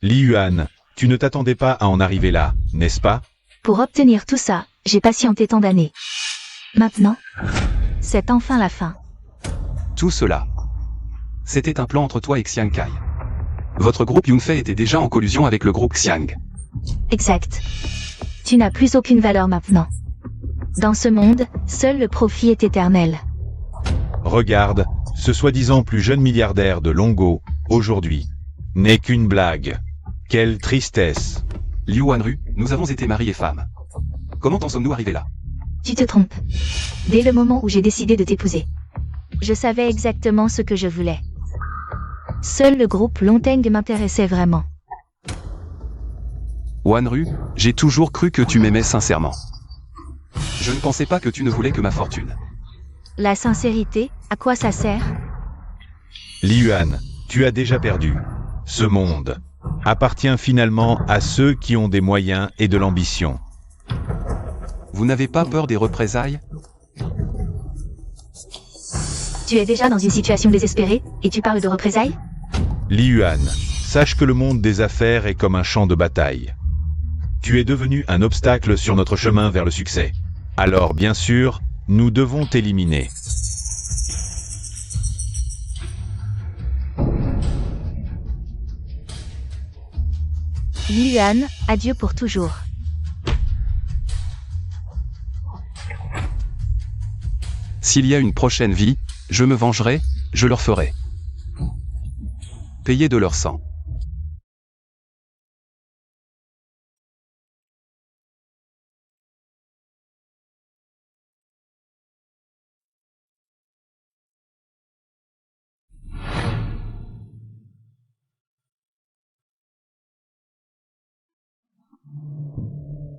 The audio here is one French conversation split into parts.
Li Yuan, tu ne t'attendais pas à en arriver là, n'est-ce pas? Pour obtenir tout ça, j'ai patienté tant d'années. Maintenant, c'est enfin la fin. Tout cela. C'était un plan entre toi et Xiang Kai. Votre groupe Yunfei était déjà en collusion avec le groupe Xiang. Exact. Tu n'as plus aucune valeur maintenant. Dans ce monde, seul le profit est éternel. Regarde, ce soi-disant plus jeune milliardaire de Longo, aujourd'hui, n'est qu'une blague. Quelle tristesse. Liu Wanru, nous avons été mari et femme. Comment en sommes-nous arrivés là? Tu te trompes. Dès le moment où j'ai décidé de t'épouser, je savais exactement ce que je voulais. Seul le groupe Longteng m'intéressait vraiment. Wanru, j'ai toujours cru que tu m'aimais sincèrement. Je ne pensais pas que tu ne voulais que ma fortune. La sincérité, à quoi ça sert? Li Yuan, tu as déjà perdu. Ce monde appartient finalement à ceux qui ont des moyens et de l'ambition. Vous n'avez pas peur des représailles? Tu es déjà dans une situation désespérée, et tu parles de représailles? Li Yuan, sache que le monde des affaires est comme un champ de bataille. Tu es devenu un obstacle sur notre chemin vers le succès. Alors, bien sûr, nous devons t'éliminer. Li Yuan, adieu pour toujours. S'il y a une prochaine vie, je me vengerai, je leur ferai payer de leur sang.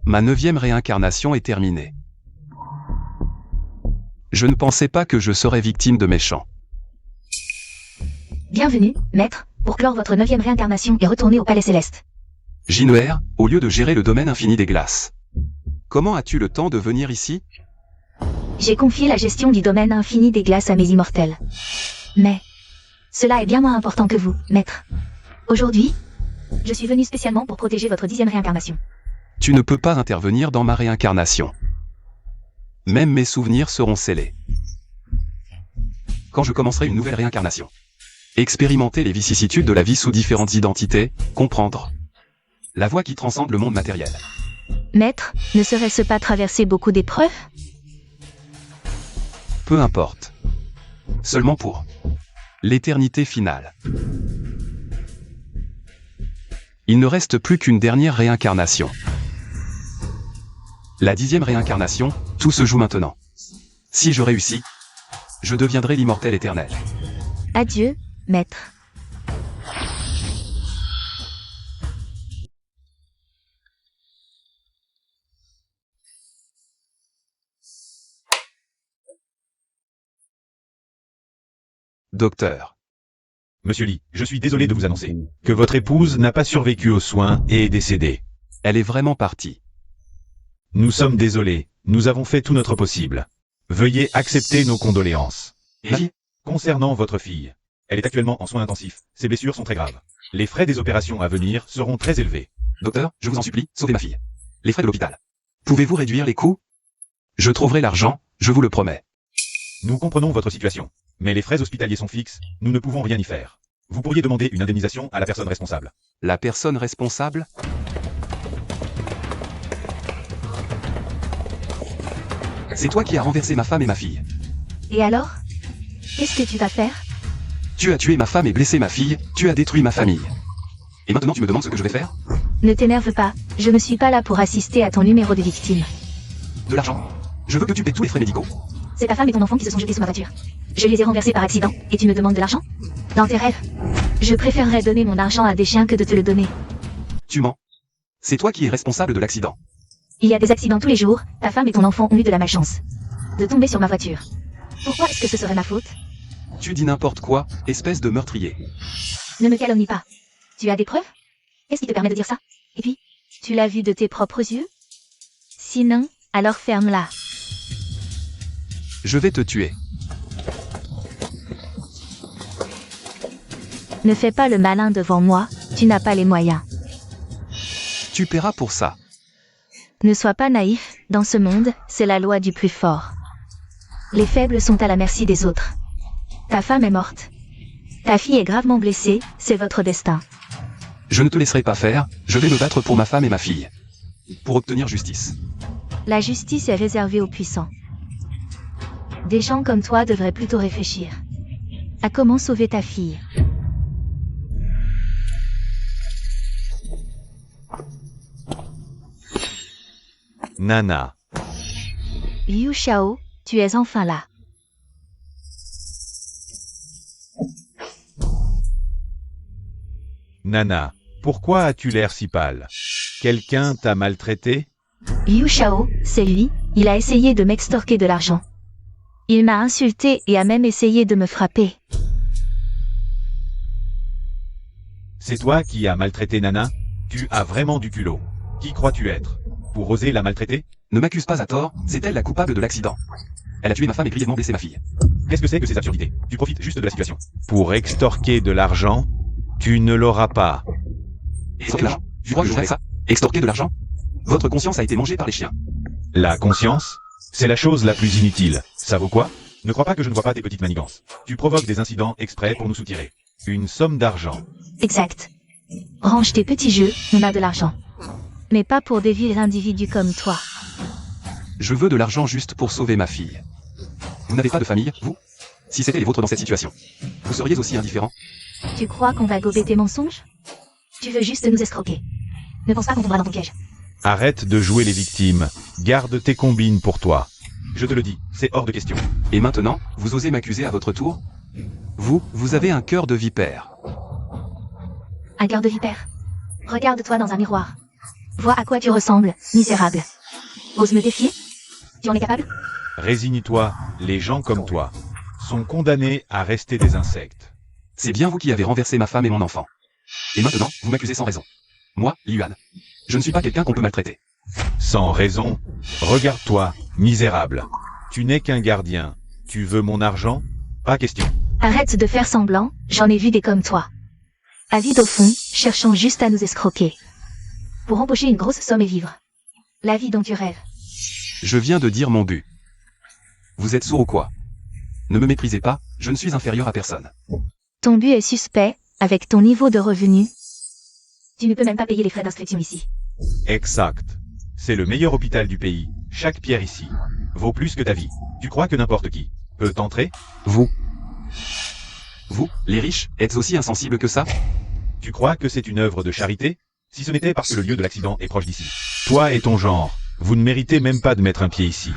Ma 9e réincarnation est terminée. Je ne pensais pas que je serais victime de méchants. Bienvenue, maître, pour clore votre 9e réincarnation et retourner au Palais Céleste. Jin'er, au lieu de gérer le domaine infini des glaces. Comment as-tu le temps de venir ici? J'ai confié la gestion du domaine infini des glaces à mes immortels. Mais, cela est bien moins important que vous, maître. Aujourd'hui, je suis venu spécialement pour protéger votre 10e réincarnation. Tu ne peux pas intervenir dans ma réincarnation. Même mes souvenirs seront scellés. Quand je commencerai une nouvelle réincarnation. Expérimenter les vicissitudes de la vie sous différentes identités, comprendre. La voie qui transcende le monde matériel. Maître, ne serait-ce pas traverser beaucoup d'épreuves? Peu importe. Seulement pour l'éternité finale. Il ne reste plus qu'une dernière réincarnation. La 10e réincarnation, tout se joue maintenant. Si je réussis, je deviendrai l'immortel éternel. Adieu, maître. Docteur. Monsieur Li, je suis désolé de vous annoncer que votre épouse n'a pas survécu aux soins et est décédée. Elle est vraiment partie. Nous sommes désolés, nous avons fait tout notre possible. Veuillez accepter nos condoléances. Et Concernant votre fille, elle est actuellement en soins intensifs, ses blessures sont très graves. Les frais des opérations à venir seront très élevés. Docteur, je vous en supplie, sauvez ma fille. Les frais de l'hôpital. Pouvez-vous réduire les coûts? Je trouverai l'argent, je vous le promets. Nous comprenons votre situation, mais les frais hospitaliers sont fixes, nous ne pouvons rien y faire. Vous pourriez demander une indemnisation à la personne responsable. La personne responsable? C'est toi qui as renversé ma femme et ma fille. Et alors? Qu'est-ce que tu vas faire? Tu as tué ma femme et blessé ma fille, tu as détruit ma famille. Et maintenant tu me demandes ce que je vais faire? Ne t'énerve pas, je ne suis pas là pour assister à ton numéro de victime. De l'argent. Je veux que tu paies tous les frais médicaux. C'est ta femme et ton enfant qui se sont jetés sous ma voiture. Je les ai renversés par accident, et tu me demandes de l'argent? Dans tes rêves? Je préférerais donner mon argent à des chiens que de te le donner. Tu mens. C'est toi qui es responsable de l'accident. Il y a des accidents tous les jours, ta femme et ton enfant ont eu de la malchance. De tomber sur ma voiture. Pourquoi est-ce que ce serait ma faute? Tu dis n'importe quoi, espèce de meurtrier. Ne me calomnie pas. Tu as des preuves? Qu'est-ce qui te permet de dire ça? Et puis, tu l'as vu de tes propres yeux? Sinon, alors ferme-la. Je vais te tuer. Ne fais pas le malin devant moi, tu n'as pas les moyens. Tu paieras pour ça. Ne sois pas naïf, dans ce monde, c'est la loi du plus fort. Les faibles sont à la merci des autres. Ta femme est morte. Ta fille est gravement blessée, c'est votre destin. Je ne te laisserai pas faire, je vais me battre pour ma femme et ma fille. Pour obtenir justice. La justice est réservée aux puissants. Des gens comme toi devraient plutôt réfléchir à comment sauver ta fille. Nana. Liu Xiao, tu es enfin là. Nana, pourquoi as-tu l'air si pâle? Quelqu'un t'a maltraité? Liu Xiao, c'est lui, il a essayé de m'extorquer de l'argent. Il m'a insulté et a même essayé de me frapper. C'est toi qui as maltraité Nana? Tu as vraiment du culot. Qui crois-tu être? Pour oser la maltraiter? Ne m'accuse pas à tort, c'est elle la coupable de l'accident. Elle a tué ma femme et grièvement blessé ma fille. Qu'est-ce que c'est que ces absurdités? Tu profites juste de la situation. Pour extorquer de l'argent, tu ne l'auras pas. Extorquer de l'argent? Tu crois que je ferais ça? Extorquer de l'argent? Votre conscience a été mangée par les chiens. La conscience? C'est la chose la plus inutile. Ça vaut quoi? Ne crois pas que je ne vois pas tes petites manigances. Tu provoques des incidents exprès pour nous soutirer. Une somme d'argent. Exact. Range tes petits jeux, on a de l'argent. Mais pas pour des vils individus comme toi. Je veux de l'argent juste pour sauver ma fille. Vous n'avez pas de famille, vous? Si c'était les vôtres dans cette situation, vous seriez aussi indifférent? Tu crois qu'on va gober tes mensonges? Tu veux juste nous escroquer. Ne pense pas qu'on tombera dans ton piège. Arrête de jouer les victimes. Garde tes combines pour toi. Je te le dis, c'est hors de question. Et maintenant, vous osez m'accuser à votre tour? Vous avez un cœur de vipère. Un cœur de vipère. Regarde-toi dans un miroir. Vois à quoi tu ressembles, misérable. Ose me défier? Tu en es capable? Résigne-toi, les gens comme toi sont condamnés à rester des insectes. C'est bien vous qui avez renversé ma femme et mon enfant. Et maintenant, vous m'accusez sans raison. Moi, Yuan, je ne suis pas quelqu'un qu'on peut maltraiter. Sans raison? Regarde-toi, misérable. Tu n'es qu'un gardien. Tu veux mon argent? Pas question. Arrête de faire semblant, j'en ai vu des comme toi. Avides au fond, cherchant juste à nous escroquer. Pour empocher une grosse somme et vivre. La vie dont tu rêves. Je viens de dire mon but. Vous êtes sourd ou quoi? Ne me méprisez pas, je ne suis inférieur à personne. Ton but est suspect, avec ton niveau de revenu. Tu ne peux même pas payer les frais d'inscription ici. Exact. C'est le meilleur hôpital du pays. Chaque pierre ici vaut plus que ta vie. Tu crois que n'importe qui peut entrer? Vous, les riches, êtes aussi insensibles que ça? Tu crois que c'est une œuvre de charité? Si ce n'était parce que le lieu de l'accident est proche d'ici. Toi et ton genre, vous ne méritez même pas de mettre un pied ici.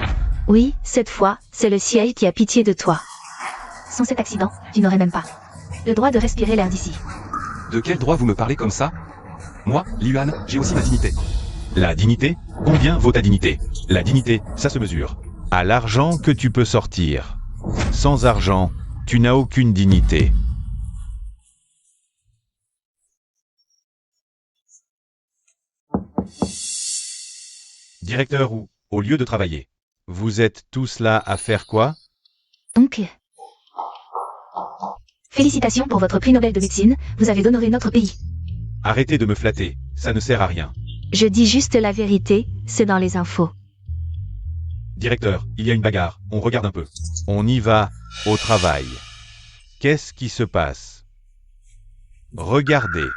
Oui, cette fois, c'est le ciel qui a pitié de toi. Sans cet accident, tu n'aurais même pas le droit de respirer l'air d'ici. De quel droit vous me parlez comme ça? Moi, Yuan, j'ai aussi ma dignité. La dignité? Combien vaut ta dignité? La dignité, ça se mesure à l'argent que tu peux sortir. Sans argent, tu n'as aucune dignité. Directeur ou au lieu de travailler. Vous êtes tous là à faire quoi? Donc, félicitations pour votre prix Nobel de médecine, vous avez honoré notre pays. Arrêtez de me flatter, ça ne sert à rien. Je dis juste la vérité, c'est dans les infos. Directeur, il y a une bagarre, on regarde un peu. On y va, au travail. Qu'est-ce qui se passe? Regardez.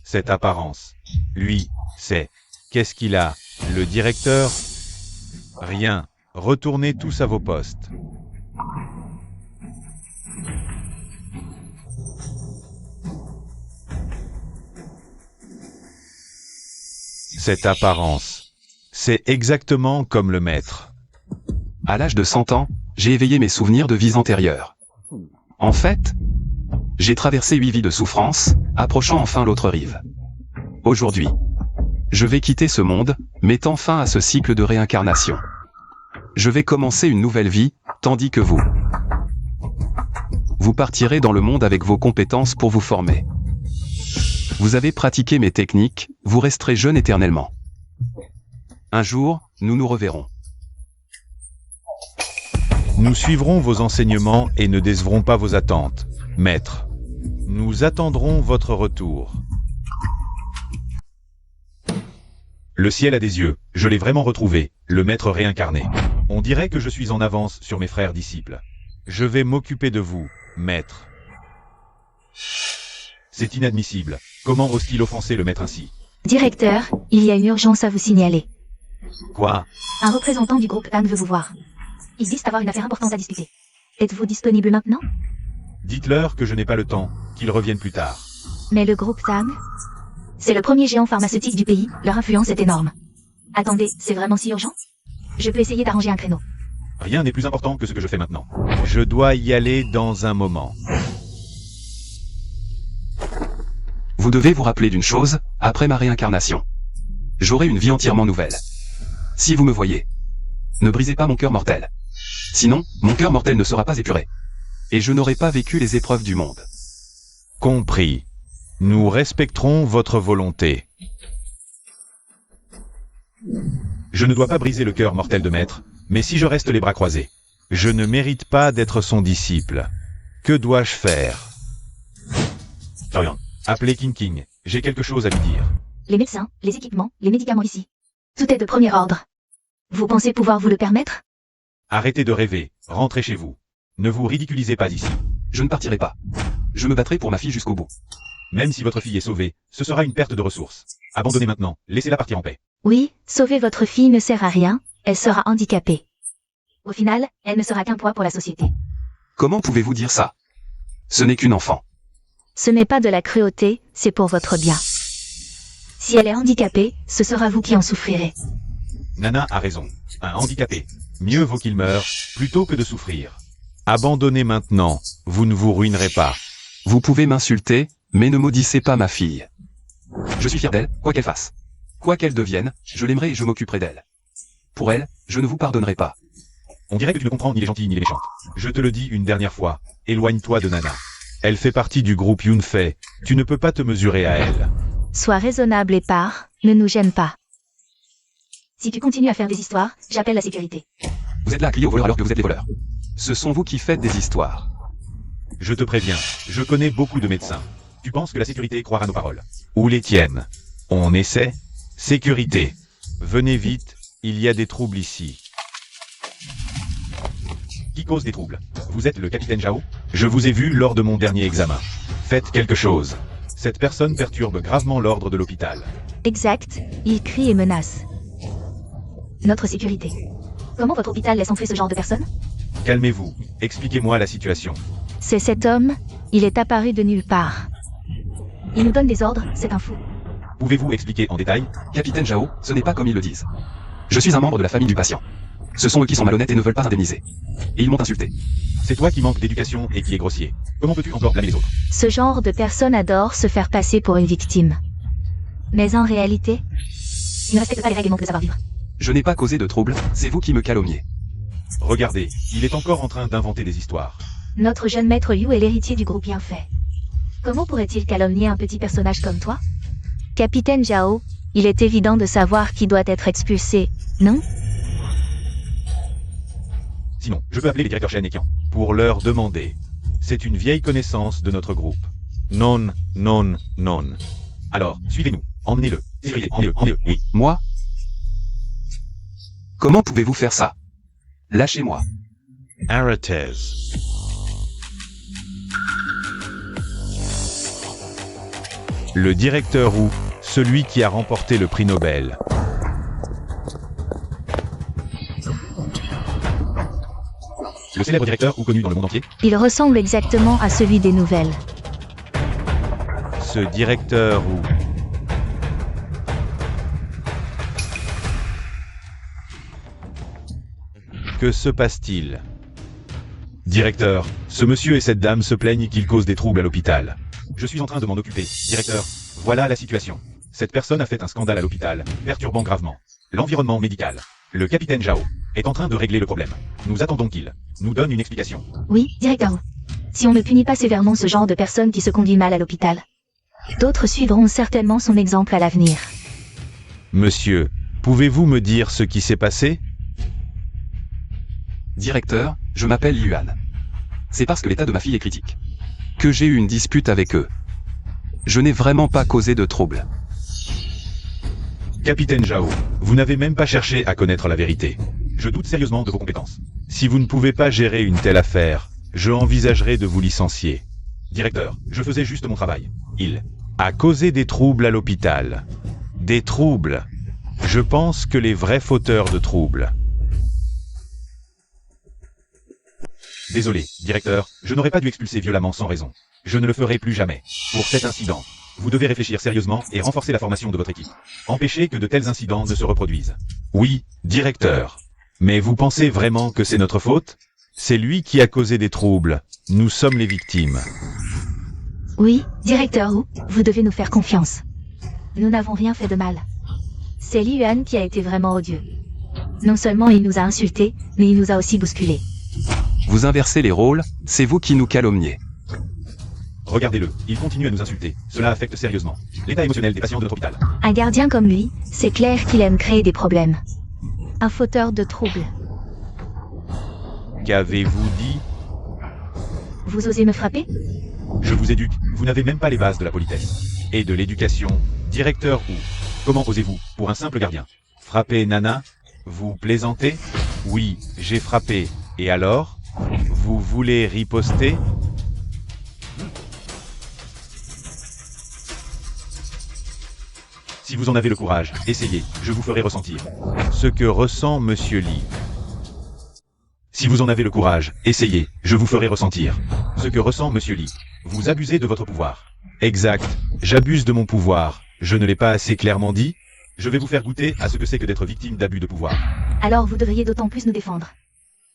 Cette apparence. Lui, c'est... Qu'est-ce qu'il a? Le directeur? Rien. Retournez tous à vos postes. Cette apparence. C'est exactement comme le maître. À l'âge de 100 ans, j'ai éveillé mes souvenirs de vies antérieures. En fait, j'ai traversé 8 vies de souffrance, approchant enfin l'autre rive. Aujourd'hui, je vais quitter ce monde, mettant fin à ce cycle de réincarnation. Je vais commencer une nouvelle vie, tandis que vous partirez dans le monde avec vos compétences pour vous former. Vous avez pratiqué mes techniques, vous resterez jeune éternellement. Un jour, nous nous reverrons. Nous suivrons vos enseignements et ne décevrons pas vos attentes, maître. Nous attendrons votre retour. Le ciel a des yeux, je l'ai vraiment retrouvé, le maître réincarné. On dirait que je suis en avance sur mes frères disciples. Je vais m'occuper de vous, maître. C'est inadmissible. Comment ose-t-il offenser le maître ainsi? Directeur, il y a une urgence à vous signaler. Quoi? Un représentant du groupe Tang veut vous voir. Ils disent avoir une affaire importante à discuter. Êtes-vous disponible maintenant? Dites-leur que je n'ai pas le temps, qu'ils reviennent plus tard. Mais le groupe Tang, c'est le premier géant pharmaceutique du pays, leur influence est énorme. Attendez, c'est vraiment si urgent? Je peux essayer d'arranger un créneau. Rien n'est plus important que ce que je fais maintenant. Je dois y aller dans un moment. Vous devez vous rappeler d'une chose, après ma réincarnation. J'aurai une vie entièrement nouvelle. Si vous me voyez, ne brisez pas mon cœur mortel. Sinon, mon cœur mortel ne sera pas épuré. Et je n'aurai pas vécu les épreuves du monde. Compris. Nous respecterons votre volonté. Je ne dois pas briser le cœur mortel de maître, mais si je reste les bras croisés, je ne mérite pas d'être son disciple. Que dois-je faire? Florian, appelez King King, j'ai quelque chose à lui dire. Les médecins, les équipements, les médicaments ici. Tout est de premier ordre. Vous pensez pouvoir vous le permettre? Arrêtez de rêver, rentrez chez vous. Ne vous ridiculisez pas ici. Je ne partirai pas. Je me battrai pour ma fille jusqu'au bout. Même si votre fille est sauvée, ce sera une perte de ressources. Abandonnez maintenant, laissez-la partir en paix. Oui, sauver votre fille ne sert à rien, elle sera handicapée. Au final, elle ne sera qu'un poids pour la société. Comment pouvez-vous dire ça? Ce n'est qu'une enfant. Ce n'est pas de la cruauté, c'est pour votre bien. Si elle est handicapée, ce sera vous qui en souffrirez. Nana a raison. Un handicapé. Mieux vaut qu'il meure, plutôt que de souffrir. Abandonnez maintenant, vous ne vous ruinerez pas. Vous pouvez m'insulter, mais ne maudissez pas ma fille. Je suis fier d'elle, quoi qu'elle fasse. Quoi qu'elle devienne, je l'aimerai et je m'occuperai d'elle. Pour elle, je ne vous pardonnerai pas. On dirait que tu ne comprends ni les gentils ni les méchants. Je te le dis une dernière fois, éloigne-toi de Nana. Elle fait partie du groupe Yunfei, tu ne peux pas te mesurer à elle. Sois raisonnable et pars, ne nous gêne pas. Si tu continues à faire des histoires, j'appelle la sécurité. Vous êtes là à crier aux voleurs alors que vous êtes les voleurs. Ce sont vous qui faites des histoires. Je te préviens, je connais beaucoup de médecins. Tu penses que la sécurité croira nos paroles? Ou les tiennes? On essaie? Sécurité. Venez vite, il y a des troubles ici. Qui cause des troubles? Vous êtes le capitaine Zhao? Je vous ai vu lors de mon dernier examen. Faites quelque chose. Cette personne perturbe gravement l'ordre de l'hôpital. Exact, il crie et menace. Notre sécurité. Comment votre hôpital laisse entrer ce genre de personnes? Calmez-vous, expliquez-moi la situation. C'est cet homme, il est apparu de nulle part. Il nous donne des ordres, c'est un fou. Pouvez-vous expliquer en détail? Capitaine Zhao, ce n'est pas comme ils le disent. Je suis un membre de la famille du patient. Ce sont eux qui sont malhonnêtes et ne veulent pas indemniser. Et ils m'ont insulté. C'est toi qui manques d'éducation et qui est grossier. Comment peux-tu encore blâmer les autres? Ce genre de personne adore se faire passer pour une victime. Mais en réalité, il ne respecte pas les règlements de savoir-vivre. Je n'ai pas causé de trouble, c'est vous qui me calomniez. Regardez, il est encore en train d'inventer des histoires. Notre jeune maître Liu est l'héritier du groupe Bienfait. Comment pourrait-il calomnier un petit personnage comme toi? Capitaine Zhao, il est évident de savoir qui doit être expulsé, non? Sinon, je peux appeler les directeurs Shen et Kian pour leur demander. C'est une vieille connaissance de notre groupe. Non, non, non. Alors, suivez-nous. Emmenez-le. Emmenez-le, oui. Moi? Comment pouvez-vous faire ça? Lâchez-moi. Arrêtez. Le directeur Wu, celui qui a remporté le prix Nobel. Le célèbre directeur Wu connu dans le monde entier? Il ressemble exactement à celui des nouvelles. Ce directeur Wu. Que se passe-t-il? Directeur, ce monsieur et cette dame se plaignent qu'il cause des troubles à l'hôpital. Je suis en train de m'en occuper. Directeur, voilà la situation. Cette personne a fait un scandale à l'hôpital, perturbant gravement l'environnement médical. Le capitaine Zhao est en train de régler le problème. Nous attendons qu'il nous donne une explication. Oui, directeur. Si on ne punit pas sévèrement ce genre de personne qui se conduit mal à l'hôpital, d'autres suivront certainement son exemple à l'avenir. Monsieur, pouvez-vous me dire ce qui s'est passé? Directeur, je m'appelle Yuan. C'est parce que l'état de ma fille est critique. que j'ai eu une dispute avec eux. Je n'ai vraiment pas causé de trouble. Capitaine Zhao, vous n'avez même pas cherché à connaître la vérité. Je doute sérieusement de vos compétences. Si vous ne pouvez pas gérer une telle affaire, je envisagerai de vous licencier. Directeur, je faisais juste mon travail. Il a causé des troubles à l'hôpital. Des troubles. Je pense que les vrais fauteurs de troubles. Désolé, directeur, je n'aurais pas dû expulser violemment sans raison. Je ne le ferai plus jamais. Pour cet incident, vous devez réfléchir sérieusement et renforcer la formation de votre équipe. Empêchez que de tels incidents ne se reproduisent. Oui, directeur. Mais vous pensez vraiment que c'est notre faute? C'est lui qui a causé des troubles. Nous sommes les victimes. Oui, directeur Wu, vous devez nous faire confiance. Nous n'avons rien fait de mal. C'est Li Yuan qui a été vraiment odieux. Non seulement il nous a insultés, mais il nous a aussi bousculés. Vous inversez les rôles, c'est vous qui nous calomniez. Regardez-le, il continue à nous insulter. Cela affecte sérieusement l'état émotionnel des patients de notre hôpital. Un gardien comme lui, c'est clair qu'il aime créer des problèmes. Un fauteur de troubles. Qu'avez-vous dit? Vous osez me frapper? Je vous éduque, vous n'avez même pas les bases de la politesse. Et de l'éducation. Directeur ou comment osez-vous, pour un simple gardien? Frapper Nana? Vous plaisantez? Oui, j'ai frappé. Et alors? Vous voulez riposter? Si vous en avez le courage, essayez, je vous ferai ressentir ce que ressent Monsieur Li. Si vous en avez le courage, essayez, je vous ferai ressentir ce que ressent Monsieur Li. Vous abusez de votre pouvoir. Exact, j'abuse de mon pouvoir. Je ne l'ai pas assez clairement dit? Je vais vous faire goûter à ce que c'est que d'être victime d'abus de pouvoir. Alors vous devriez d'autant plus nous défendre.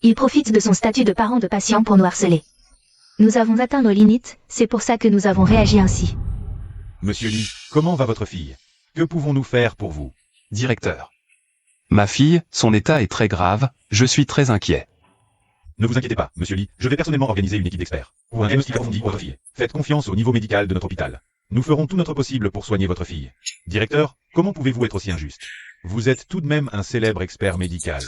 Il profite de son statut de parent de patient pour nous harceler. Nous avons atteint nos limites, c'est pour ça que nous avons réagi ainsi. Monsieur Li, comment va votre fille? Que pouvons-nous faire pour vous? Directeur. Ma fille, son état est très grave, je suis très inquiet. Ne vous inquiétez pas, Monsieur Li, je vais personnellement organiser une équipe d'experts pour un diagnostic approfondi pour votre fille. Faites confiance au niveau médical de notre hôpital. Nous ferons tout notre possible pour soigner votre fille. Directeur, comment pouvez-vous être aussi injuste? Vous êtes tout de même un célèbre expert médical.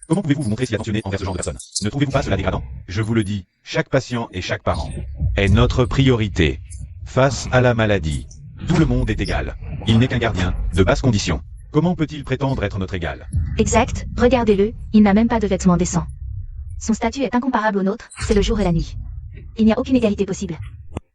Comment pouvez-vous vous montrer si attentionné envers ce genre de personnes? Ne trouvez-vous pas cela dégradant? Je vous le dis, chaque patient et chaque parent est notre priorité. Face à la maladie, tout le monde est égal. Il n'est qu'un gardien, de basse condition. Comment peut-il prétendre être notre égal? Exact, regardez-le, il n'a même pas de vêtements décents. Son statut est incomparable au nôtre, c'est le jour et la nuit. Il n'y a aucune égalité possible.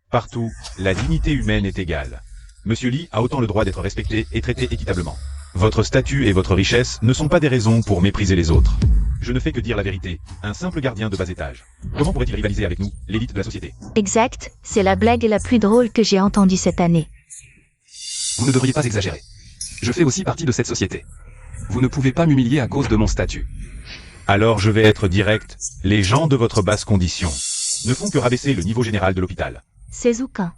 Partout, la dignité humaine est égale. Monsieur Li a autant le droit d'être respecté et traité équitablement. Votre statut et votre richesse ne sont pas des raisons pour mépriser les autres. Je ne fais que dire la vérité, un simple gardien de bas étage. Comment pourrait-il rivaliser avec nous, l'élite de la société? Exact, c'est la blague la plus drôle que j'ai entendue cette année. Vous ne devriez pas exagérer. Je fais aussi partie de cette société. Vous ne pouvez pas m'humilier à cause de mon statut. Alors je vais être direct, les gens de votre basse condition ne font que rabaisser le niveau général de l'hôpital. C'est Zoukin.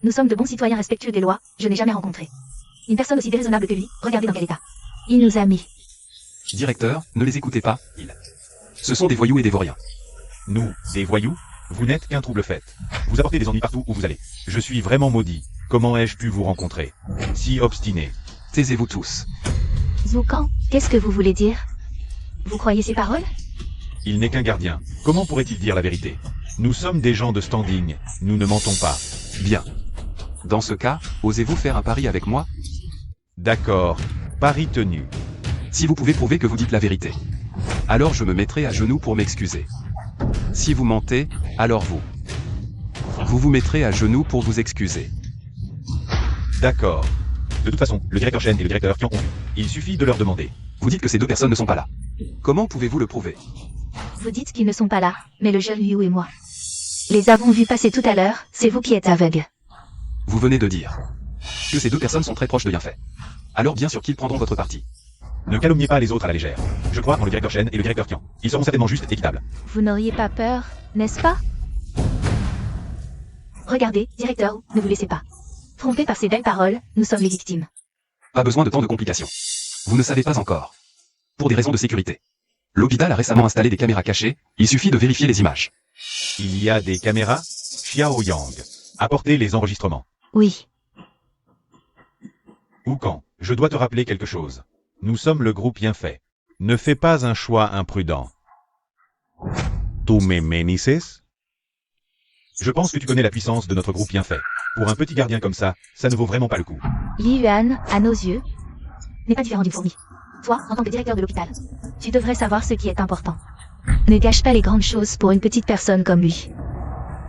Nous sommes de bons citoyens respectueux des lois, je n'ai jamais rencontré une personne aussi déraisonnable que lui, regardez dans quel état. Il nous a mis. Directeur, ne les écoutez pas, Ce sont des voyous et des vauriens. Nous, des voyous? Vous n'êtes qu'un trouble fait. Vous apportez des ennuis partout où vous allez. Je suis vraiment maudit. Comment ai-je pu vous rencontrer? Si obstiné. Taisez-vous tous. Zoukan, qu'est-ce que vous voulez dire? Vous croyez ces paroles? Il n'est qu'un gardien. Comment pourrait-il dire la vérité? Nous sommes des gens de standing. Nous ne mentons pas. Bien. Dans ce cas, osez-vous faire un pari avec moi? D'accord. Pari tenu. Si vous pouvez prouver que vous dites la vérité, alors je me mettrai à genoux pour m'excuser. Si vous mentez, alors vous vous mettrez à genoux pour vous excuser. D'accord. De toute façon, le directeur Shen et le directeur Qian ont vu. Il suffit de leur demander. Vous dites que ces deux personnes ne sont pas là. Comment pouvez-vous le prouver? Vous dites qu'ils ne sont pas là, mais le jeune Liu et moi. Les avons vus passer tout à l'heure, c'est vous qui êtes aveugle. Vous venez de dire que ces deux personnes sont très proches de bienfait. Alors bien sûr qu'ils prendront votre parti. Ne calomniez pas les autres à la légère. Je crois en le directeur Shen et le directeur Qian. Ils seront certainement justes et équitables. Vous n'auriez pas peur, n'est-ce pas? Regardez, directeur, ne vous laissez pas. Trompés par ces belles paroles, nous sommes les victimes. Pas besoin de tant de complications. Vous ne savez pas encore. Pour des raisons de sécurité. L'hôpital a récemment installé des caméras cachées, il suffit de vérifier les images. Il y a des caméras? Xiao Yang. Apportez les enregistrements. Oui. Ou quand, je dois te rappeler quelque chose. Nous sommes le groupe bien fait. Ne fais pas un choix imprudent. Tu me menices? Je pense que tu connais la puissance de notre groupe bien fait. Pour un petit gardien comme ça ne vaut vraiment pas le coup. Li Yuan, à nos yeux, n'est pas différent d'une fourmi. Toi, en tant que directeur de l'hôpital, tu devrais savoir ce qui est important. Ne gâche pas les grandes choses pour une petite personne comme lui.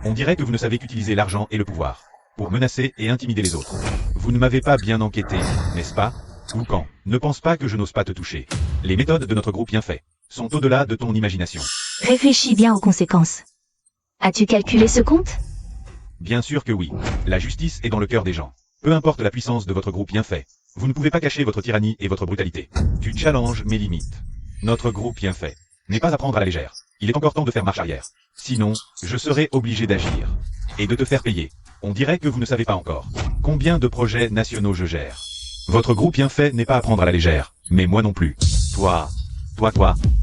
On dirait que vous ne savez qu'utiliser l'argent et le pouvoir pour menacer et intimider les autres. Vous ne m'avez pas bien enquêté, n'est-ce pas? Ou quand? Ne pense pas que je n'ose pas te toucher. Les méthodes de notre groupe bien fait sont au-delà de ton imagination. Réfléchis bien aux conséquences. As-tu calculé ce compte? Bien sûr que oui. La justice est dans le cœur des gens. Peu importe la puissance de votre groupe bien fait, vous ne pouvez pas cacher votre tyrannie et votre brutalité. Tu challenges mes limites. Notre groupe bien fait n'est pas à prendre à la légère. Il est encore temps de faire marche arrière. Sinon, je serai obligé d'agir. Et de te faire payer. On dirait que vous ne savez pas encore combien de projets nationaux je gère. Votre groupe bien fait n'est pas à prendre à la légère, mais moi non plus. Toi,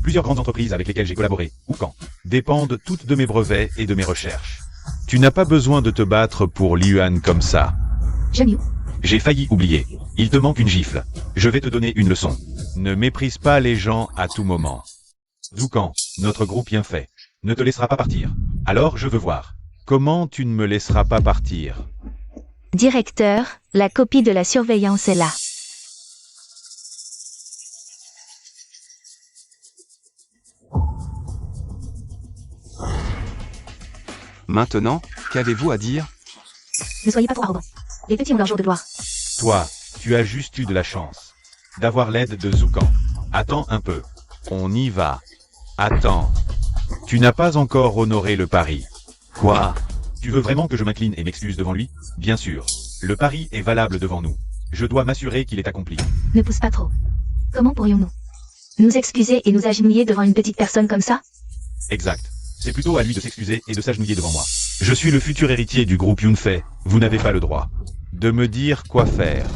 plusieurs grandes entreprises avec lesquelles j'ai collaboré, ou quand, dépendent toutes de mes brevets et de mes recherches. Tu n'as pas besoin de te battre pour Li Yuan comme ça. Jeune Yu, J'ai failli oublier. Il te manque une gifle. Je vais te donner une leçon. Ne méprise pas les gens à tout moment. Zoukan, notre groupe bien fait, ne te laissera pas partir. Alors je veux voir. Comment tu ne me laisseras pas partir? directeur, la copie de la surveillance est là. Maintenant, qu'avez-vous à dire? Ne soyez pas trop arrogant. Les petits ont leur jour de gloire. Toi, tu as juste eu de la chance d'avoir l'aide de Zoukan. Attends un peu. On y va. Attends. Tu n'as pas encore honoré le pari. Quoi? Tu veux vraiment que je m'incline et m'excuse devant lui? Bien sûr. Le pari est valable devant nous. Je dois m'assurer qu'il est accompli. Ne pousse pas trop. Comment pourrions-nous nous excuser et nous agenouiller devant une petite personne comme ça? Exact. C'est plutôt à lui de s'excuser et de s'agenouiller devant moi. Je suis le futur héritier du groupe Yunfei. Vous n'avez pas le droit de me dire quoi faire.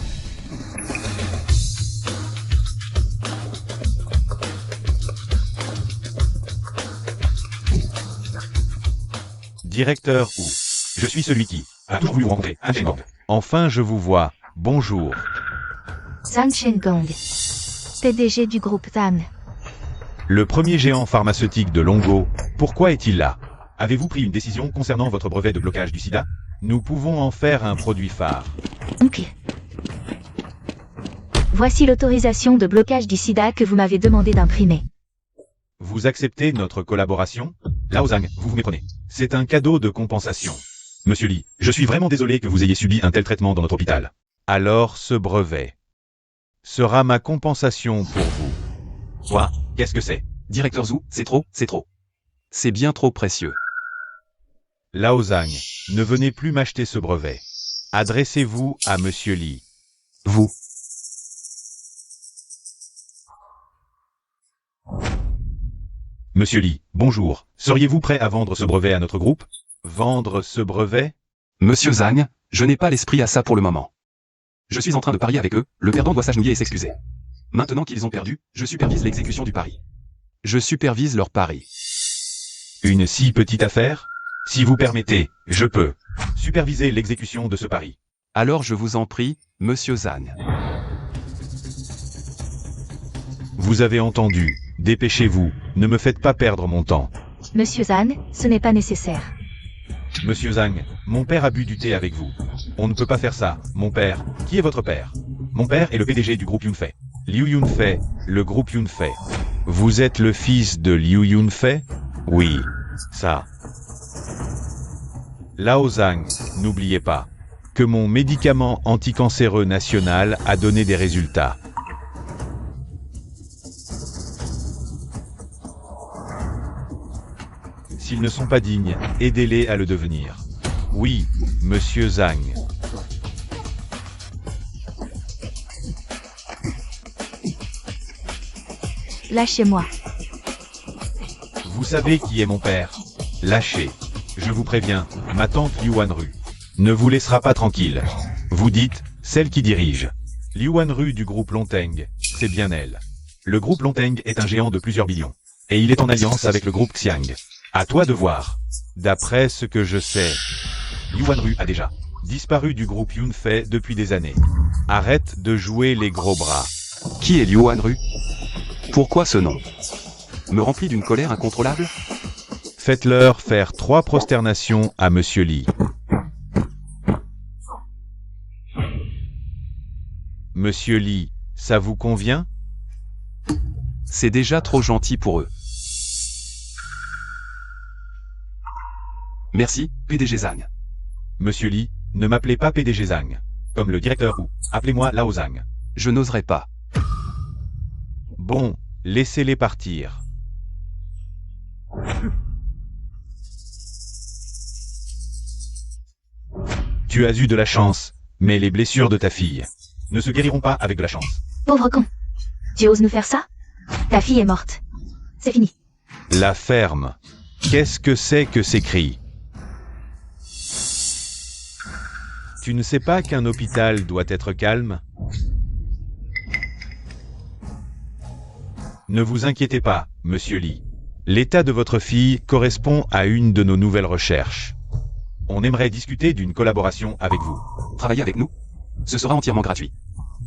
Directeur ou je suis celui qui a toujours voulu vous rencontrer, Han Shengang. Enfin je vous vois. Bonjour. Zhang Shengang, PDG du groupe Zan. Le premier géant pharmaceutique de Longo, pourquoi est-il là? Avez-vous pris une décision concernant votre brevet de blocage du sida? Nous pouvons en faire un produit phare. Ok. Voici l'autorisation de blocage du sida que vous m'avez demandé d'imprimer. Vous acceptez notre collaboration? Lao Zhang, vous vous méprenez. C'est un cadeau de compensation. Monsieur Li, je suis vraiment désolé que vous ayez subi un tel traitement dans notre hôpital. Alors ce brevet sera ma compensation pour vous. Quoi? Qu'est-ce que c'est? Directeur Zhou, c'est trop, c'est trop. C'est bien trop précieux. Lao Zhang, ne venez plus m'acheter ce brevet. Adressez-vous à Monsieur Li. Vous. Monsieur Li, bonjour. Seriez-vous prêt à vendre ce brevet à notre groupe? Vendre ce brevet? Monsieur Zhang, je n'ai pas l'esprit à ça pour le moment. Je suis en train de parier avec eux, le perdant doit s'agenouiller et s'excuser. Maintenant qu'ils ont perdu, je supervise l'exécution du pari. Je supervise leur pari. Une si petite affaire? Si vous permettez, je peux superviser l'exécution de ce pari. Alors je vous en prie, Monsieur Zhang. Vous avez entendu. Dépêchez-vous, ne me faites pas perdre mon temps. Monsieur Zan, ce n'est pas nécessaire. Monsieur Zhang, mon père a bu du thé avec vous. On ne peut pas faire ça, mon père. Qui est votre père? Mon père est le PDG du groupe Yunfei. Liu Yunfei, le groupe Yunfei. Vous êtes le fils de Liu Yunfei? Oui, ça. Lao Zhang, n'oubliez pas que mon médicament anticancéreux national a donné des résultats. S'ils ne sont pas dignes, aidez-les à le devenir. Oui, Monsieur Zhang. Lâchez-moi. Vous savez qui est mon père? Lâchez. Je vous préviens, ma tante Liu Wanru ne vous laissera pas tranquille. Vous dites, celle qui dirige. Liu Wanru du groupe Longteng, c'est bien elle. Le groupe Longteng est un géant de plusieurs billions. Et il est en alliance avec le groupe Xiang. À toi de voir. D'après ce que je sais, Liu Wanru a déjà disparu du groupe Yunfei depuis des années. Arrête de jouer les gros bras. Qui est Liu Wanru? Pourquoi ce nom me remplit d'une colère incontrôlable? Faites-leur faire 3 prosternations à Monsieur Li. Monsieur Li, ça vous convient? C'est déjà trop gentil pour eux. Merci, PDG Zhang. Monsieur Li, ne m'appelez pas PDG Zhang. Comme le directeur ou, appelez-moi Lao Zhang. Je n'oserais pas. Bon, laissez-les partir. Tu as eu de la chance, mais les blessures de ta fille ne se guériront pas avec de la chance. Pauvre con. Tu oses nous faire ça? Ta fille est morte. C'est fini. La ferme. Qu'est-ce que c'est que ces cris? Tu ne sais pas qu'un hôpital doit être calme? Ne vous inquiétez pas, Monsieur Li. L'état de votre fille correspond à une de nos nouvelles recherches. On aimerait discuter d'une collaboration avec vous. Travaillez avec nous. Ce sera entièrement gratuit.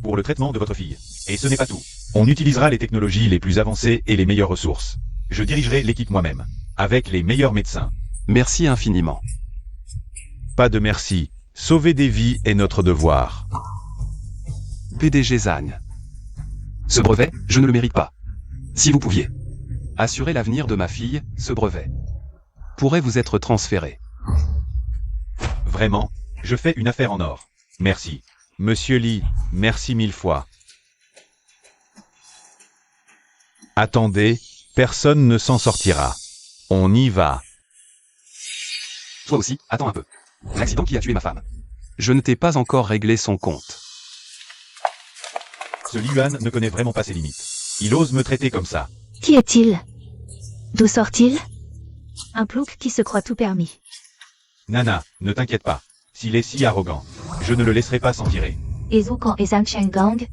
Pour le traitement de votre fille. Et ce n'est pas tout. On utilisera les technologies les plus avancées et les meilleures ressources. Je dirigerai l'équipe moi-même, avec les meilleurs médecins. Merci infiniment. Pas de merci. Sauver des vies est notre devoir. PDG Zhang. Ce brevet, je ne le mérite pas. Si vous pouviez assurer l'avenir de ma fille, ce brevet pourrait vous être transféré. Vraiment, je fais une affaire en or. Merci. Monsieur Li, merci 1000 fois. Attendez, personne ne s'en sortira. On y va. Toi aussi, attends un peu. L'accident qui a tué ma femme. Je ne t'ai pas encore réglé son compte. Ce Li Yuan ne connaît vraiment pas ses limites. Il ose me traiter comme ça. Qui est-il? D'où sort-il? Un plouc qui se croit tout permis. Nana, ne t'inquiète pas. S'il est si arrogant, je ne le laisserai pas s'en tirer. Et Zoukan et Zhang Chenggang?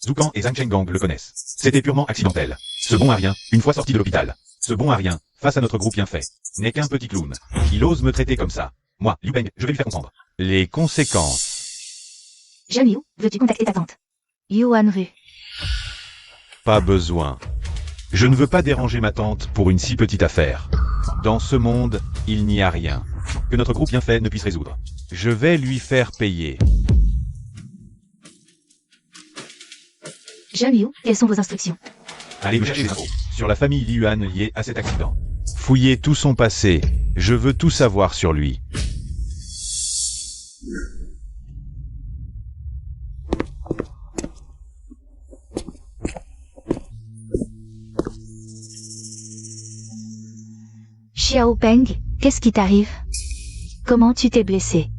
Zoukan et Zhang Chenggang le connaissent. C'était purement accidentel. Ce bon à rien, une fois sorti de l'hôpital. Ce bon à rien, face à notre groupe bien fait, n'est qu'un petit clown. Il ose me traiter comme ça. Moi, Liu Peng, je vais lui faire comprendre. Les conséquences. Jeune Liu, veux-tu contacter ta tante? Yuan Rue. Pas besoin. Je ne veux pas déranger ma tante pour une si petite affaire. Dans ce monde, il n'y a rien que notre groupe bien fait ne puisse résoudre. Je vais lui faire payer. Jeune Liu, quelles sont vos instructions? Allez me chercher des infos sur la famille Li Yuan liée à cet accident. Fouillez tout son passé. Je veux tout savoir sur lui. Xiao Peng, qu'est-ce qui t'arrive? Comment tu t'es blessé?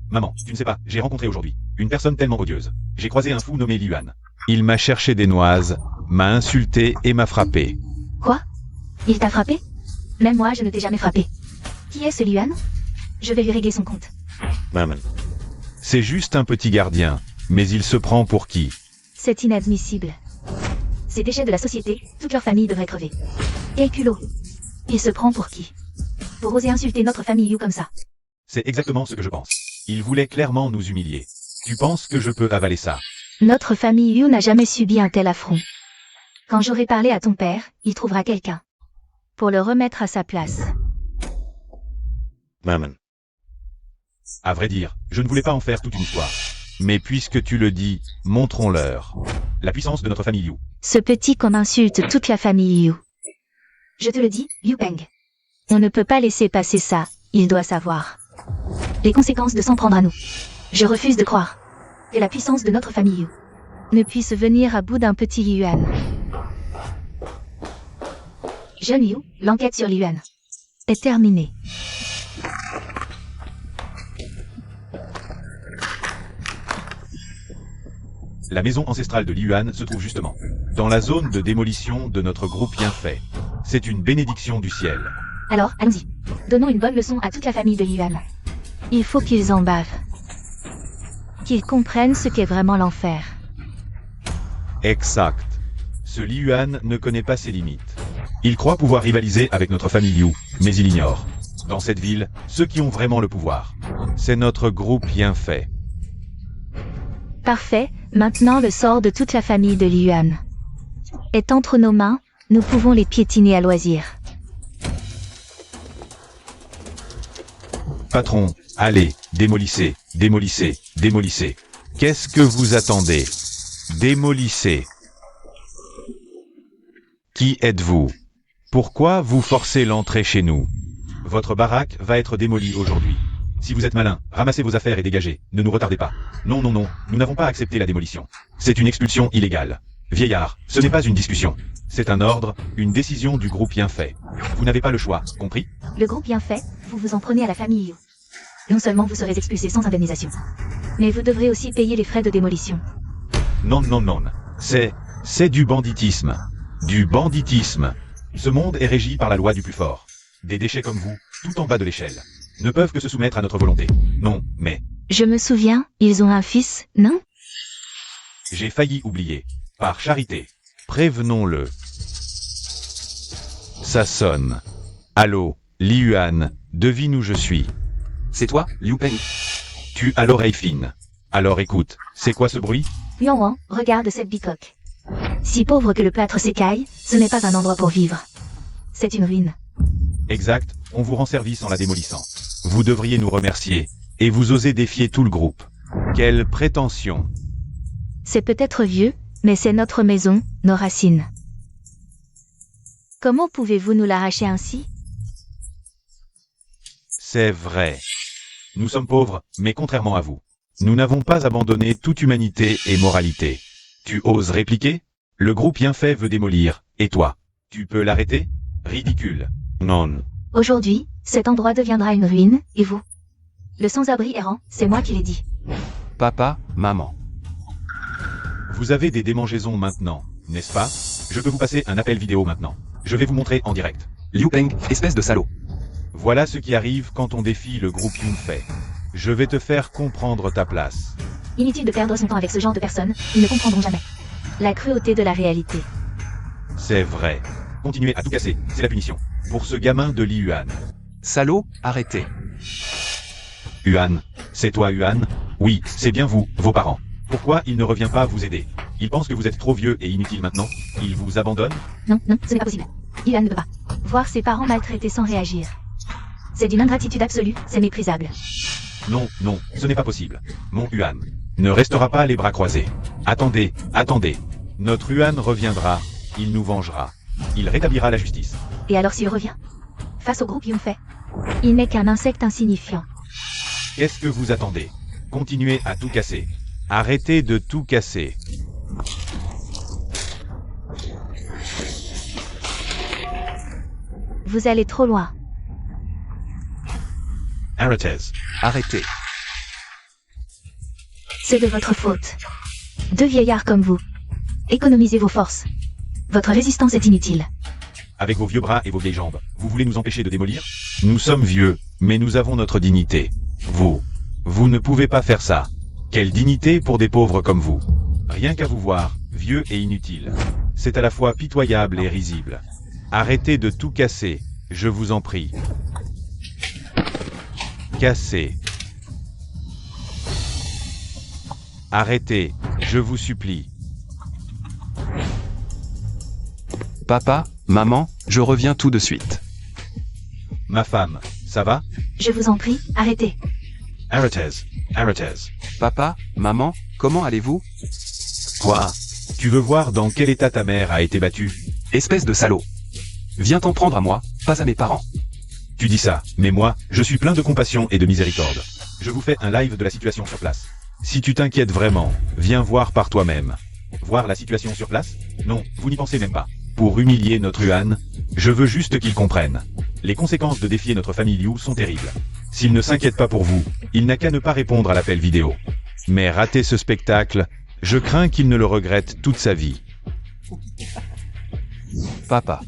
Maman, tu ne sais pas, j'ai rencontré aujourd'hui une personne tellement odieuse. J'ai croisé un fou nommé Li Yuan. Il m'a cherché des noises, m'a insulté et m'a frappé. Quoi? Il t'a frappé? Même moi, je ne t'ai jamais frappé. Qui est ce Li Yuan? Je vais lui régler son compte. Maman. C'est juste un petit gardien, mais il se prend pour qui? C'est inadmissible. Ces déchets de la société, toute leur famille devrait crever. Quel culot! Il se prend pour qui? Pour oser insulter notre famille Yu comme ça. C'est exactement ce que je pense. Il voulait clairement nous humilier. Tu penses que je peux avaler ça? Notre famille Yu n'a jamais subi un tel affront. Quand j'aurai parlé à ton père, il trouvera quelqu'un pour le remettre à sa place. Maman. À vrai dire, je ne voulais pas en faire toute une histoire. Mais puisque tu le dis, montrons-leur la puissance de notre famille Yu. Ce petit qu'on insulte toute la famille Yu. Je te le dis, Liu Peng. On ne peut pas laisser passer ça, il doit savoir les conséquences de s'en prendre à nous. Je refuse de croire que la puissance de notre famille Yu ne puisse venir à bout d'un petit Li Yuan. Jeune Liu, l'enquête sur Li Yuan est terminée. La maison ancestrale de Li Yuan se trouve justement dans la zone de démolition de notre groupe bien fait. C'est une bénédiction du ciel. Alors, allons-y. Donnons une bonne leçon à toute la famille de Li Yuan. Il faut qu'ils en bavent. Qu'ils comprennent ce qu'est vraiment l'enfer. Exact. Ce Li Yuan ne connaît pas ses limites. Il croit pouvoir rivaliser avec notre famille Yu, mais il ignore. Dans cette ville, ceux qui ont vraiment le pouvoir, c'est notre groupe bien fait. Parfait, maintenant le sort de toute la famille de Li Yuan est entre nos mains, nous pouvons les piétiner à loisir. Patron, allez, démolissez, démolissez, démolissez. Qu'est-ce que vous attendez? Démolissez. Qui êtes-vous? Pourquoi vous forcez l'entrée chez nous? Votre baraque va être démolie aujourd'hui. Si vous êtes malin, ramassez vos affaires et dégagez. Ne nous retardez pas. Non, non, non, nous n'avons pas accepté la démolition. C'est une expulsion illégale. Vieillard, ce n'est pas une discussion. C'est un ordre, une décision du groupe bien fait. Vous n'avez pas le choix, compris? Le groupe bien fait, vous vous en prenez à la famille. Non seulement vous serez expulsé sans indemnisation, mais vous devrez aussi payer les frais de démolition. Non, non, non. C'est du banditisme. Du banditisme. Ce monde est régi par la loi du plus fort. Des déchets comme vous, tout en bas de l'échelle, ne peuvent que se soumettre à notre volonté. Non, mais... Je me souviens, ils ont un fils, non? J'ai failli oublier. Par charité. Prévenons-le. Ça sonne. Allô, Li Yuan, devine où je suis. C'est toi, Liu Peng? Tu as l'oreille fine. Alors écoute, c'est quoi ce bruit? Yuan Wang, regarde cette bicoque. Si pauvre que le plâtre s'écaille, ce n'est pas un endroit pour vivre. C'est une ruine. Exact, on vous rend service en la démolissant. Vous devriez nous remercier, et vous osez défier tout le groupe. Quelle prétention! C'est peut-être vieux, mais c'est notre maison, nos racines. Comment pouvez-vous nous l'arracher ainsi? C'est vrai. Nous sommes pauvres, mais contrairement à vous, nous n'avons pas abandonné toute humanité et moralité. Tu oses répliquer? Le groupe bien fait veut démolir, et toi? Tu peux l'arrêter? Ridicule. Non. Aujourd'hui, cet endroit deviendra une ruine, et vous? Le sans-abri errant, c'est moi qui l'ai dit. Papa, maman. Vous avez des démangeaisons maintenant, n'est-ce pas? Je peux vous passer un appel vidéo maintenant. Je vais vous montrer en direct. Liu Peng, espèce de salaud. Voilà ce qui arrive quand on défie le groupe Yunfei. Je vais te faire comprendre ta place. Inutile de perdre son temps avec ce genre de personnes, ils ne comprendront jamais. La cruauté de la réalité. C'est vrai. Continuez à tout casser, c'est la punition. Pour ce gamin de Li Yuan. Salaud, arrêtez. Yuan, c'est toi Yuan? Oui, c'est bien vous, vos parents. Pourquoi il ne revient pas vous aider? Il pense que vous êtes trop vieux et inutile maintenant? Il vous abandonne? Non, non, ce n'est pas possible. Yuan ne peut pas. Voir ses parents maltraités sans réagir. C'est d'une ingratitude absolue, c'est méprisable. Non, non, ce n'est pas possible. Mon Yuan ne restera pas les bras croisés. Attendez, attendez. Notre Yuan reviendra, il nous vengera. Il rétablira la justice. Et alors s'il revient? Face au groupe Yunfei, il n'est qu'un insecte insignifiant. Qu'est-ce que vous attendez? Continuez à tout casser. Arrêtez de tout casser. Vous allez trop loin. Arrêtez. Arrêtez. C'est de votre faute. Deux vieillards comme vous. Économisez vos forces. Votre résistance est inutile. Avec vos vieux bras et vos vieilles jambes, vous voulez nous empêcher de démolir? Nous sommes vieux, mais nous avons notre dignité. Vous ne pouvez pas faire ça. Quelle dignité pour des pauvres comme vous. Rien qu'à vous voir, vieux et inutile. C'est à la fois pitoyable et risible. Arrêtez de tout casser, je vous en prie. Cassez. Arrêtez, je vous supplie. Papa, maman, je reviens tout de suite. Ma femme, ça va? Je vous en prie, arrêtez. Arrêtez, arrêtez. Papa, maman, comment allez-vous? Quoi? Tu veux voir dans quel état ta mère a été battue? Espèce de salaud. Viens t'en prendre à moi, pas à mes parents. Tu dis ça, mais moi, je suis plein de compassion et de miséricorde. Je vous fais un live de la situation sur place. Si tu t'inquiètes vraiment, viens voir par toi-même. Voir la situation sur place? Non, vous n'y pensez même pas. Pour humilier notre Yuan, je veux juste qu'il comprenne. Les conséquences de défier notre famille Liu sont terribles. S'il ne s'inquiète pas pour vous, il n'a qu'à ne pas répondre à l'appel vidéo. Mais rater ce spectacle, je crains qu'il ne le regrette toute sa vie. Papa.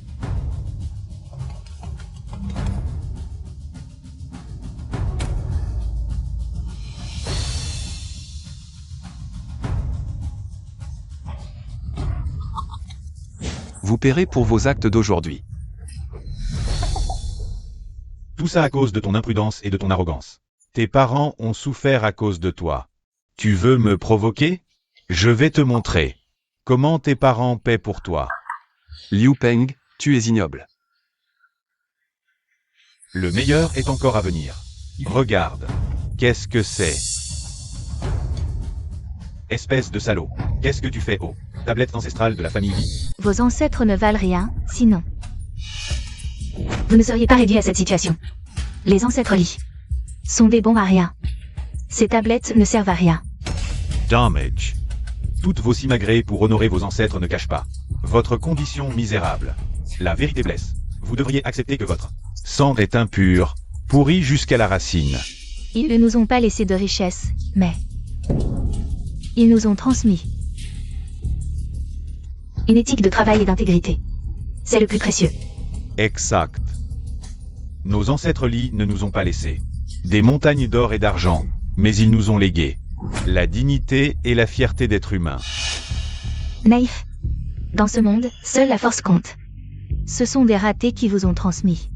Vous paierez pour vos actes d'aujourd'hui. Tout ça à cause de ton imprudence et de ton arrogance. Tes parents ont souffert à cause de toi. Tu veux me provoquer? Je vais te montrer. Comment tes parents paient pour toi. Liu Peng, tu es ignoble. Le meilleur est encore à venir. Regarde. Qu'est-ce que c'est? Espèce de salaud. Qu'est-ce que tu fais, oh? Tablette ancestrale de la famille Lee. Vos ancêtres ne valent rien, sinon. Vous ne seriez pas réduit à cette situation. Les ancêtres Lee sont des bons à rien. Ces tablettes ne servent à rien. Damage. Toutes vos simagrées pour honorer vos ancêtres ne cachent pas votre condition misérable. La vérité blesse. Vous devriez accepter que votre sang est impur, pourri jusqu'à la racine. Ils ne nous ont pas laissé de richesse, mais ils nous ont transmis une éthique de travail et d'intégrité. C'est le plus précieux. Exact. Nos ancêtres Lee ne nous ont pas laissé des montagnes d'or et d'argent, mais ils nous ont légué la dignité et la fierté d'être humain. Naïf. Dans ce monde, seule la force compte. Ce sont des ratés qui vous ont transmis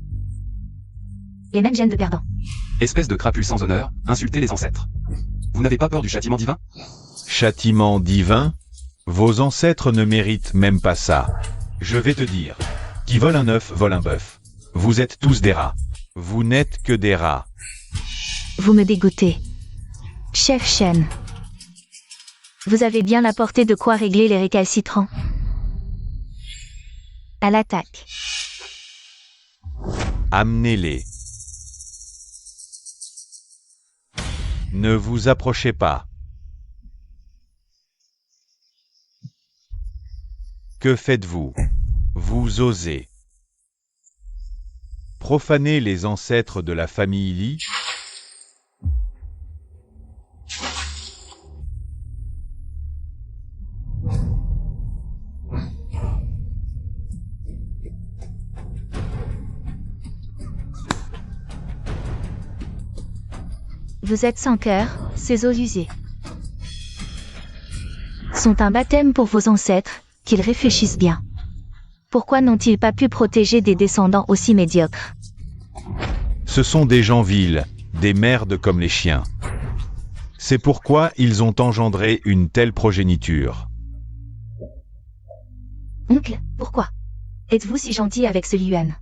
les mêmes gènes de perdants. Espèce de crapule sans honneur, insultez les ancêtres. Vous n'avez pas peur du châtiment divin? Châtiment divin? Vos ancêtres ne méritent même pas ça. Je vais te dire. Qui vole un œuf vole un bœuf. Vous êtes tous des rats. Vous n'êtes que des rats. Vous me dégoûtez. Chef Shen. Vous avez bien la portée de quoi régler les récalcitrants. À l'attaque. Amenez-les. Ne vous approchez pas. Que faites-vous? Vous osez profaner les ancêtres de la famille Lee? Vous êtes sans cœur, ces os usés sont un baptême pour vos ancêtres, qu'ils réfléchissent bien. Pourquoi n'ont-ils pas pu protéger des descendants aussi médiocres? Ce sont des gens vils, des merdes comme les chiens. C'est pourquoi ils ont engendré une telle progéniture. Oncle, pourquoi êtes-vous si gentil avec ce Yuan?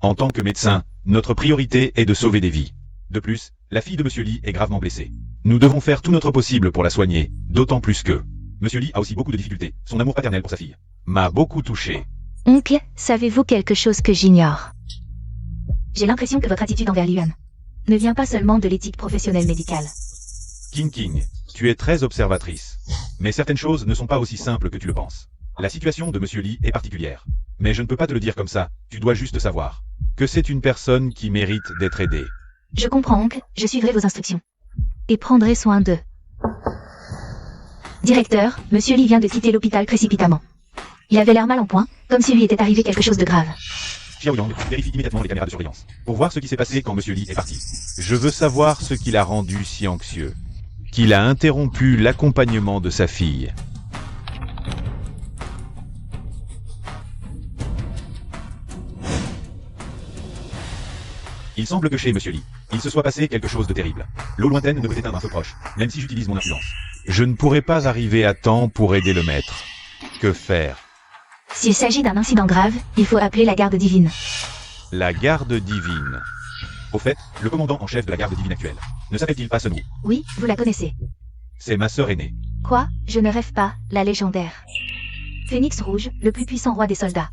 En tant que médecin, notre priorité est de sauver des vies. De plus, la fille de Monsieur Lee est gravement blessée. Nous devons faire tout notre possible pour la soigner, d'autant plus que Monsieur Lee a aussi beaucoup de difficultés. Son amour paternel pour sa fille m'a beaucoup touché. Oncle, savez-vous quelque chose que j'ignore? J'ai l'impression que votre attitude envers Yuan ne vient pas seulement de l'éthique professionnelle médicale. King, tu es très observatrice. Mais certaines choses ne sont pas aussi simples que tu le penses. La situation de Monsieur Lee est particulière. Mais je ne peux pas te le dire comme ça, tu dois juste savoir que c'est une personne qui mérite d'être aidée. Je comprends, oncle, je suivrai vos instructions. Et prendrai soin d'eux. Directeur, Monsieur Lee vient de quitter l'hôpital précipitamment. Il avait l'air mal en point, comme s'il lui était arrivé quelque chose de grave. Xiaoyang, vérifie immédiatement les caméras de surveillance, pour voir ce qui s'est passé quand Monsieur Lee est parti. Je veux savoir ce qui l'a rendu si anxieux. Qu'il a interrompu l'accompagnement de sa fille. Il semble que chez Monsieur Lee, il se soit passé quelque chose de terrible. L'eau lointaine ne peut éteindre un feu proche, même si j'utilise mon influence. Je ne pourrai pas arriver à temps pour aider le maître. Que faire? S'il s'agit d'un incident grave, il faut appeler la garde divine. La garde divine. Au fait, le commandant en chef de la garde divine actuelle, ne s'appelle-t-il pas Sun Wu? Oui, vous la connaissez. C'est ma sœur aînée. Quoi? Je ne rêve pas, la légendaire Phénix Rouge, le plus puissant roi des soldats.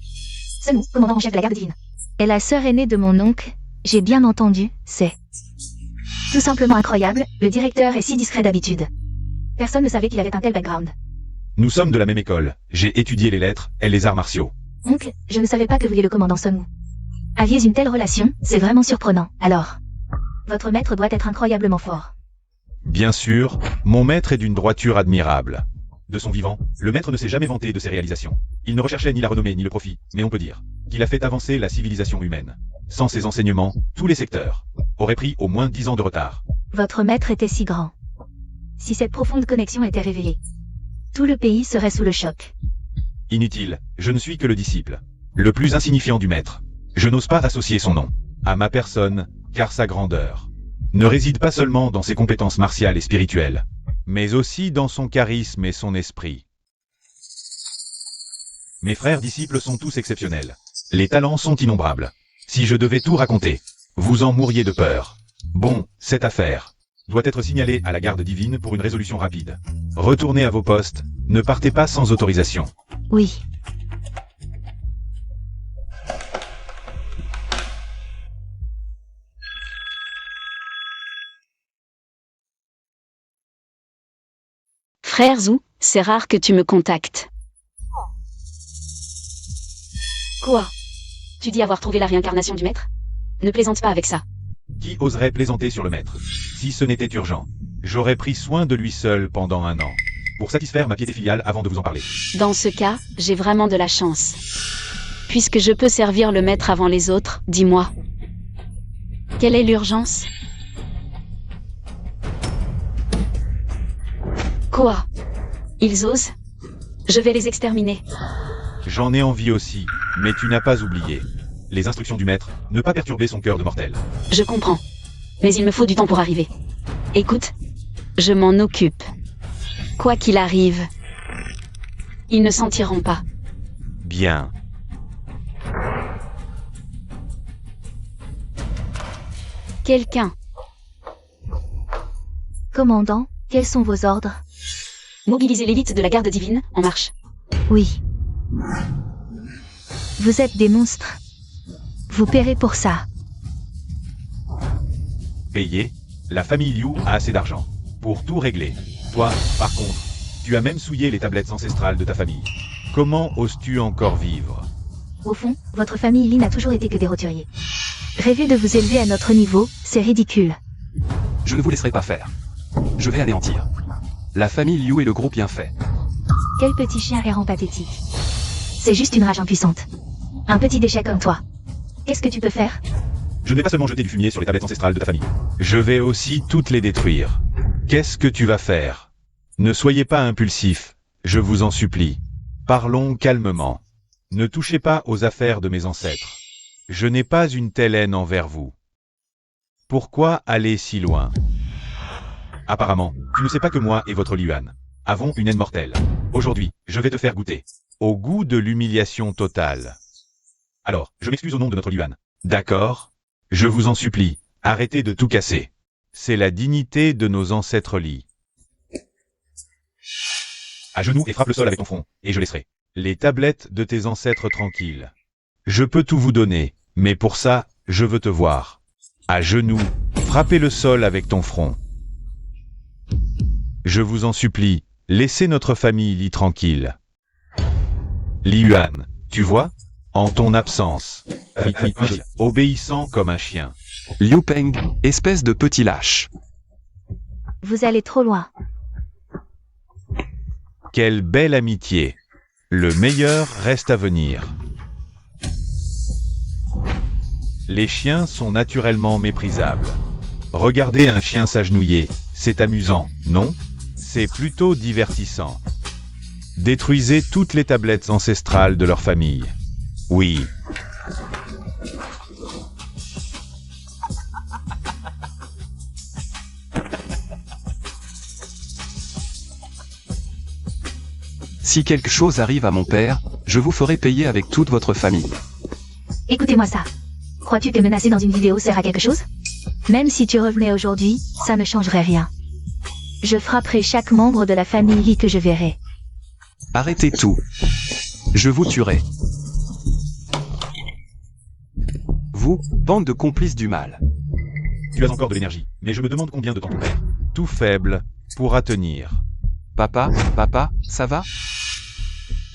Sun Wu, commandant en chef de la garde divine. Et la sœur aînée de mon oncle, j'ai bien entendu, c'est tout simplement incroyable, le directeur est si discret d'habitude. Personne ne savait qu'il avait un tel background. Nous sommes de la même école, j'ai étudié les lettres et les arts martiaux. Oncle, je ne savais pas que vous et le commandant Sun Wu aviez une telle relation, c'est vraiment surprenant. Alors, votre maître doit être incroyablement fort. Bien sûr, mon maître est d'une droiture admirable. De son vivant, le maître ne s'est jamais vanté de ses réalisations. Il ne recherchait ni la renommée ni le profit, mais on peut dire qu'il a fait avancer la civilisation humaine. Sans ses enseignements, tous les secteurs auraient pris au moins 10 ans de retard. Votre maître était si grand. Si cette profonde connexion était révélée, tout le pays serait sous le choc. Inutile, je ne suis que le disciple, le plus insignifiant du maître. Je n'ose pas associer son nom à ma personne, car sa grandeur ne réside pas seulement dans ses compétences martiales et spirituelles, mais aussi dans son charisme et son esprit. Mes frères disciples sont tous exceptionnels. Les talents sont innombrables. Si je devais tout raconter, vous en mourriez de peur. Bon, cette affaire doit être signalée à la garde divine pour une résolution rapide. Retournez à vos postes, ne partez pas sans autorisation. Oui. Frère Zou, c'est rare que tu me contactes. Quoi? Tu dis avoir trouvé la réincarnation du maître? Ne plaisante pas avec ça. Qui oserait plaisanter sur le maître? Si ce n'était urgent, j'aurais pris soin de lui seul pendant 1 an, pour satisfaire ma piété filiale avant de vous en parler. Dans ce cas, j'ai vraiment de la chance. Puisque je peux servir le maître avant les autres, dis-moi. Quelle est l'urgence? Quoi? Ils osent? Je vais les exterminer. J'en ai envie aussi, mais tu n'as pas oublié. Les instructions du maître, ne pas perturber son cœur de mortel. Je comprends. Mais il me faut du temps pour arriver. Écoute, je m'en occupe. Quoi qu'il arrive, ils ne s'en tireront pas. Bien. Quelqu'un. Commandant, quels sont vos ordres? Mobilisez l'élite de la garde divine, en marche. Oui. Vous êtes des monstres. Vous paierez pour ça. Payé, la famille Liu a assez d'argent pour tout régler. Toi, par contre, tu as même souillé les tablettes ancestrales de ta famille. Comment oses-tu encore vivre? Au fond, votre famille Li n'a toujours été que des roturiers. Rêver de vous élever à notre niveau, c'est ridicule. Je ne vous laisserai pas faire. Je vais anéantir la famille Liu et le groupe bien fait. Quel petit chien errant pathétique. C'est juste une rage impuissante. Un petit déchet comme toi. Qu'est-ce que tu peux faire? Je ne vais pas seulement jeter du fumier sur les tablettes ancestrales de ta famille. Je vais aussi toutes les détruire. Qu'est-ce que tu vas faire? Ne soyez pas impulsif, je vous en supplie. Parlons calmement. Ne touchez pas aux affaires de mes ancêtres. Je n'ai pas une telle haine envers vous. Pourquoi aller si loin? Apparemment, tu ne sais pas que moi et votre Luan avons une haine mortelle. Aujourd'hui, je vais te faire goûter au goût de l'humiliation totale. Alors, je m'excuse au nom de notre Luan. D'accord? Je vous en supplie, arrêtez de tout casser. C'est la dignité de nos ancêtres Li. À genoux et frappe le sol avec ton front, et je laisserai les tablettes de tes ancêtres tranquilles. Je peux tout vous donner, mais pour ça, je veux te voir. À genoux, frappez le sol avec ton front. Je vous en supplie, laissez notre famille Li tranquille. Li Yuan, tu vois? En ton absence, obéissant comme un chien. Liu Peng, espèce de petit lâche. Vous allez trop loin. Quelle belle amitié. Le meilleur reste à venir. Les chiens sont naturellement méprisables. Regardez un chien s'agenouiller, c'est amusant, non? C'est plutôt divertissant. Détruisez toutes les tablettes ancestrales de leur famille. Oui. Si quelque chose arrive à mon père, je vous ferai payer avec toute votre famille. Écoutez-moi ça. Crois-tu que menacer dans une vidéo sert à quelque chose? Même si tu revenais aujourd'hui, ça ne changerait rien. Je frapperai chaque membre de la famille Li que je verrai. Arrêtez tout. Je vous tuerai. Vous, bande de complices du mal. Tu as encore de l'énergie, mais je me demande combien de temps ton père, tout faible, pourra tenir. Papa, ça va?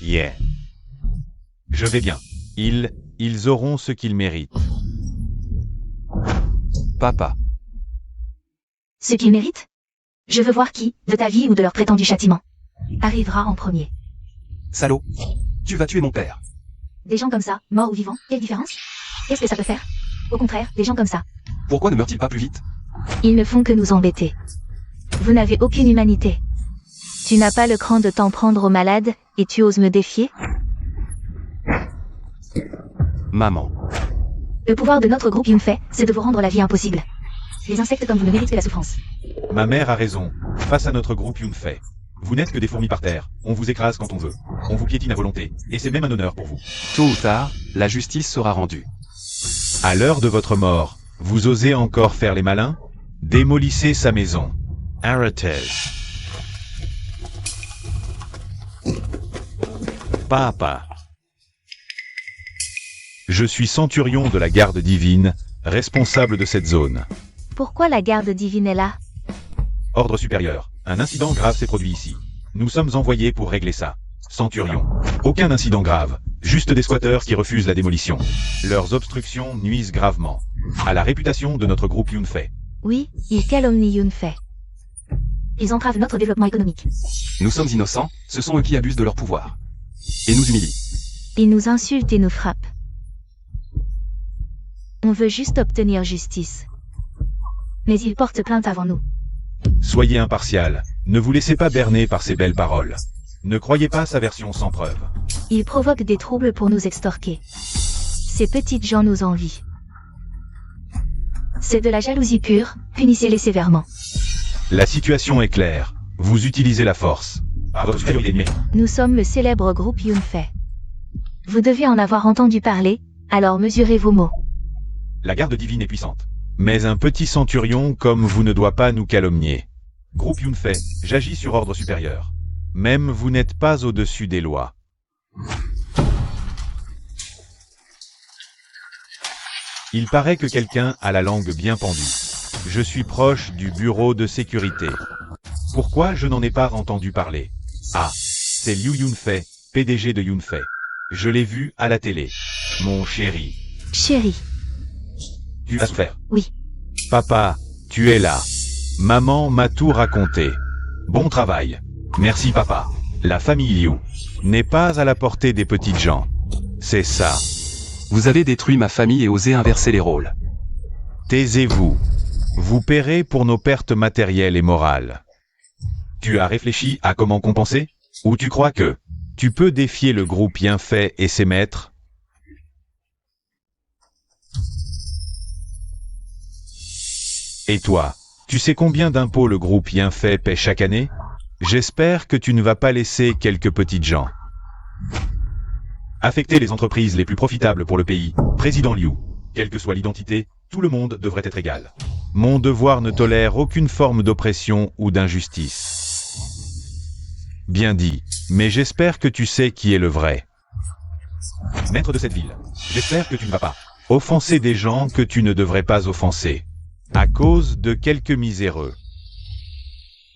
Yeah. Je vais bien. Ils auront ce qu'ils méritent. Papa. Ce qu'ils méritent? Je veux voir qui, de ta vie ou de leur prétendu châtiment, arrivera en premier. Salaud. Tu vas tuer mon père. Des gens comme ça, morts ou vivants, quelle différence? Qu'est-ce que ça peut faire? Au contraire, des gens comme ça. Pourquoi ne meurt-il pas plus vite? Ils ne font que nous embêter. Vous n'avez aucune humanité. Tu n'as pas le cran de t'en prendre aux malades, et tu oses me défier? Maman. Le pouvoir de notre groupe Yunfei, c'est de vous rendre la vie impossible. Les insectes comme vous ne méritent que la souffrance. Ma mère a raison. Face à notre groupe Yunfei, vous n'êtes que des fourmis par terre. On vous écrase quand on veut. On vous piétine à volonté. Et c'est même un honneur pour vous. Tôt ou tard, la justice sera rendue. À l'heure de votre mort, Vous osez encore faire les malins? Démolissez sa maison. Arrêtez. Papa. Je suis centurion de la garde divine, responsable de cette zone. Pourquoi la garde divine est là? Ordre supérieur. Un incident grave s'est produit ici. Nous sommes envoyés pour régler ça. Centurion. Aucun incident grave. Juste des squatteurs qui refusent la démolition. Leurs obstructions nuisent gravement à la réputation de notre groupe Yunfei. Oui, ils calomnient Yunfei. Ils entravent notre développement économique. Nous sommes innocents, ce sont eux qui abusent de leur pouvoir. Et nous humilient. Ils nous insultent et nous frappent. On veut juste obtenir justice. Mais ils portent plainte avant nous. Soyez impartial. Ne vous laissez pas berner par ces belles paroles. Ne croyez pas sa version sans preuve. Ils provoquent des troubles pour nous extorquer. Ces petites gens nous envient. C'est de la jalousie pure, punissez-les sévèrement. La situation est claire. Vous utilisez la force. À votre supérieur ennemi. Nous sommes le célèbre groupe Yunfei. Vous devez en avoir entendu parler, alors mesurez vos mots. La garde divine est puissante. Mais un petit centurion comme vous ne doit pas nous calomnier. Groupe Yunfei, j'agis sur ordre supérieur. Même vous n'êtes pas au-dessus des lois. Il paraît que quelqu'un a la langue bien pendue. Je suis proche du bureau de sécurité. Pourquoi je n'en ai pas entendu parler? Ah, c'est Liu Yunfei, PDG de Yunfei. Je l'ai vu à la télé. Mon chéri. Chérie. Tu as souffert? Oui. Papa, tu es là. Maman m'a tout raconté. Bon travail. Merci papa. La famille Liu n'est pas à la portée des petites gens. C'est ça. Vous avez détruit ma famille et osé inverser les rôles. Taisez-vous. Vous paierez pour nos pertes matérielles et morales. Tu as réfléchi à comment compenser? Ou tu crois que tu peux défier le groupe Yunfei et ses maîtres? Et toi, tu sais combien d'impôts le groupe Yunfei paie chaque année? J'espère que tu ne vas pas laisser quelques petites gens affecter les entreprises les plus profitables pour le pays. Président Liu, quelle que soit l'identité, tout le monde devrait être égal. Mon devoir ne tolère aucune forme d'oppression ou d'injustice. Bien dit, mais j'espère que tu sais qui est le vrai maître de cette ville. J'espère que tu ne vas pas offenser des gens que tu ne devrais pas offenser à cause de quelques miséreux.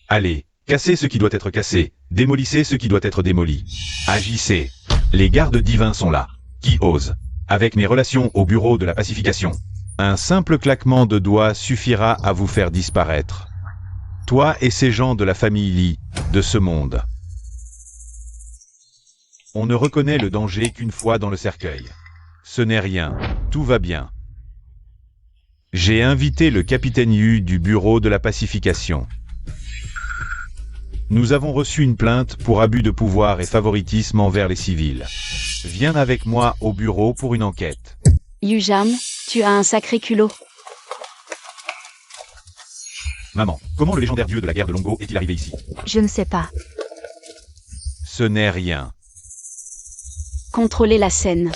Allez, cassez ce qui doit être cassé, démolissez ce qui doit être démoli. Agissez. Les gardes divins sont là. Qui ose? Avec mes relations au bureau de la pacification. Un simple claquement de doigts suffira à vous faire disparaître. Toi et ces gens de la famille Li, de ce monde. On ne reconnaît le danger qu'une fois dans le cercueil. Ce n'est rien, tout va bien. J'ai invité le capitaine Yu du bureau de la pacification. Nous avons reçu une plainte pour abus de pouvoir et favoritisme envers les civils. Viens avec moi au bureau pour une enquête. Yujam, tu as un sacré culot. Maman, comment le légendaire dieu de la guerre de Longo est-il arrivé ici? Je ne sais pas. Ce n'est rien. Contrôlez la scène.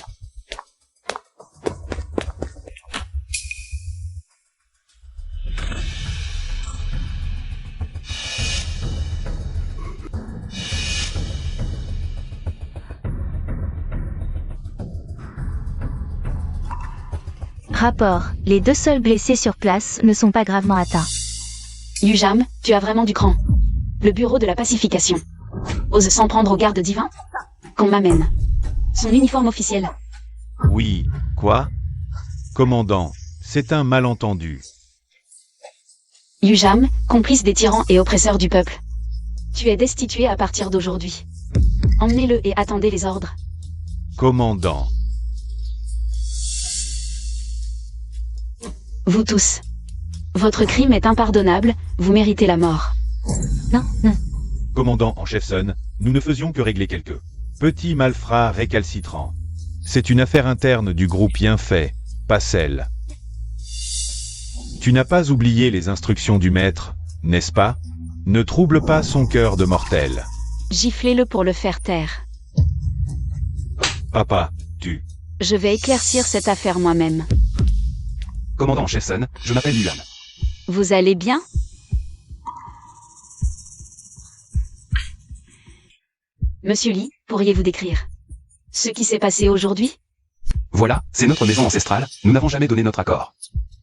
Rapport, les 2 seuls blessés sur place ne sont pas gravement atteints. Yujam, tu as vraiment du cran. Le bureau de la pacification ose s'en prendre aux gardes divins? Qu'on m'amène son uniforme officiel. Oui, quoi? Commandant, c'est un malentendu. Yujam, complice des tyrans et oppresseurs du peuple. Tu es destitué à partir d'aujourd'hui. Emmenez-le et attendez les ordres. Commandant. Vous tous. Votre crime est impardonnable, vous méritez la mort. Non, non. Commandant en chef Sun, nous ne faisions que régler quelques petits malfrats récalcitrants. C'est une affaire interne du groupe Yunfei, pas celle. Tu n'as pas oublié les instructions du maître, n'est-ce pas? Ne trouble pas son cœur de mortel. Giflez-le pour le faire taire. Papa, tu... Je vais éclaircir cette affaire moi-même. Commandant en chef Sun, je m'appelle Yuan. Vous allez bien? Monsieur Lee, pourriez-vous décrire ce qui s'est passé aujourd'hui? Voilà, c'est notre maison ancestrale, nous n'avons jamais donné notre accord.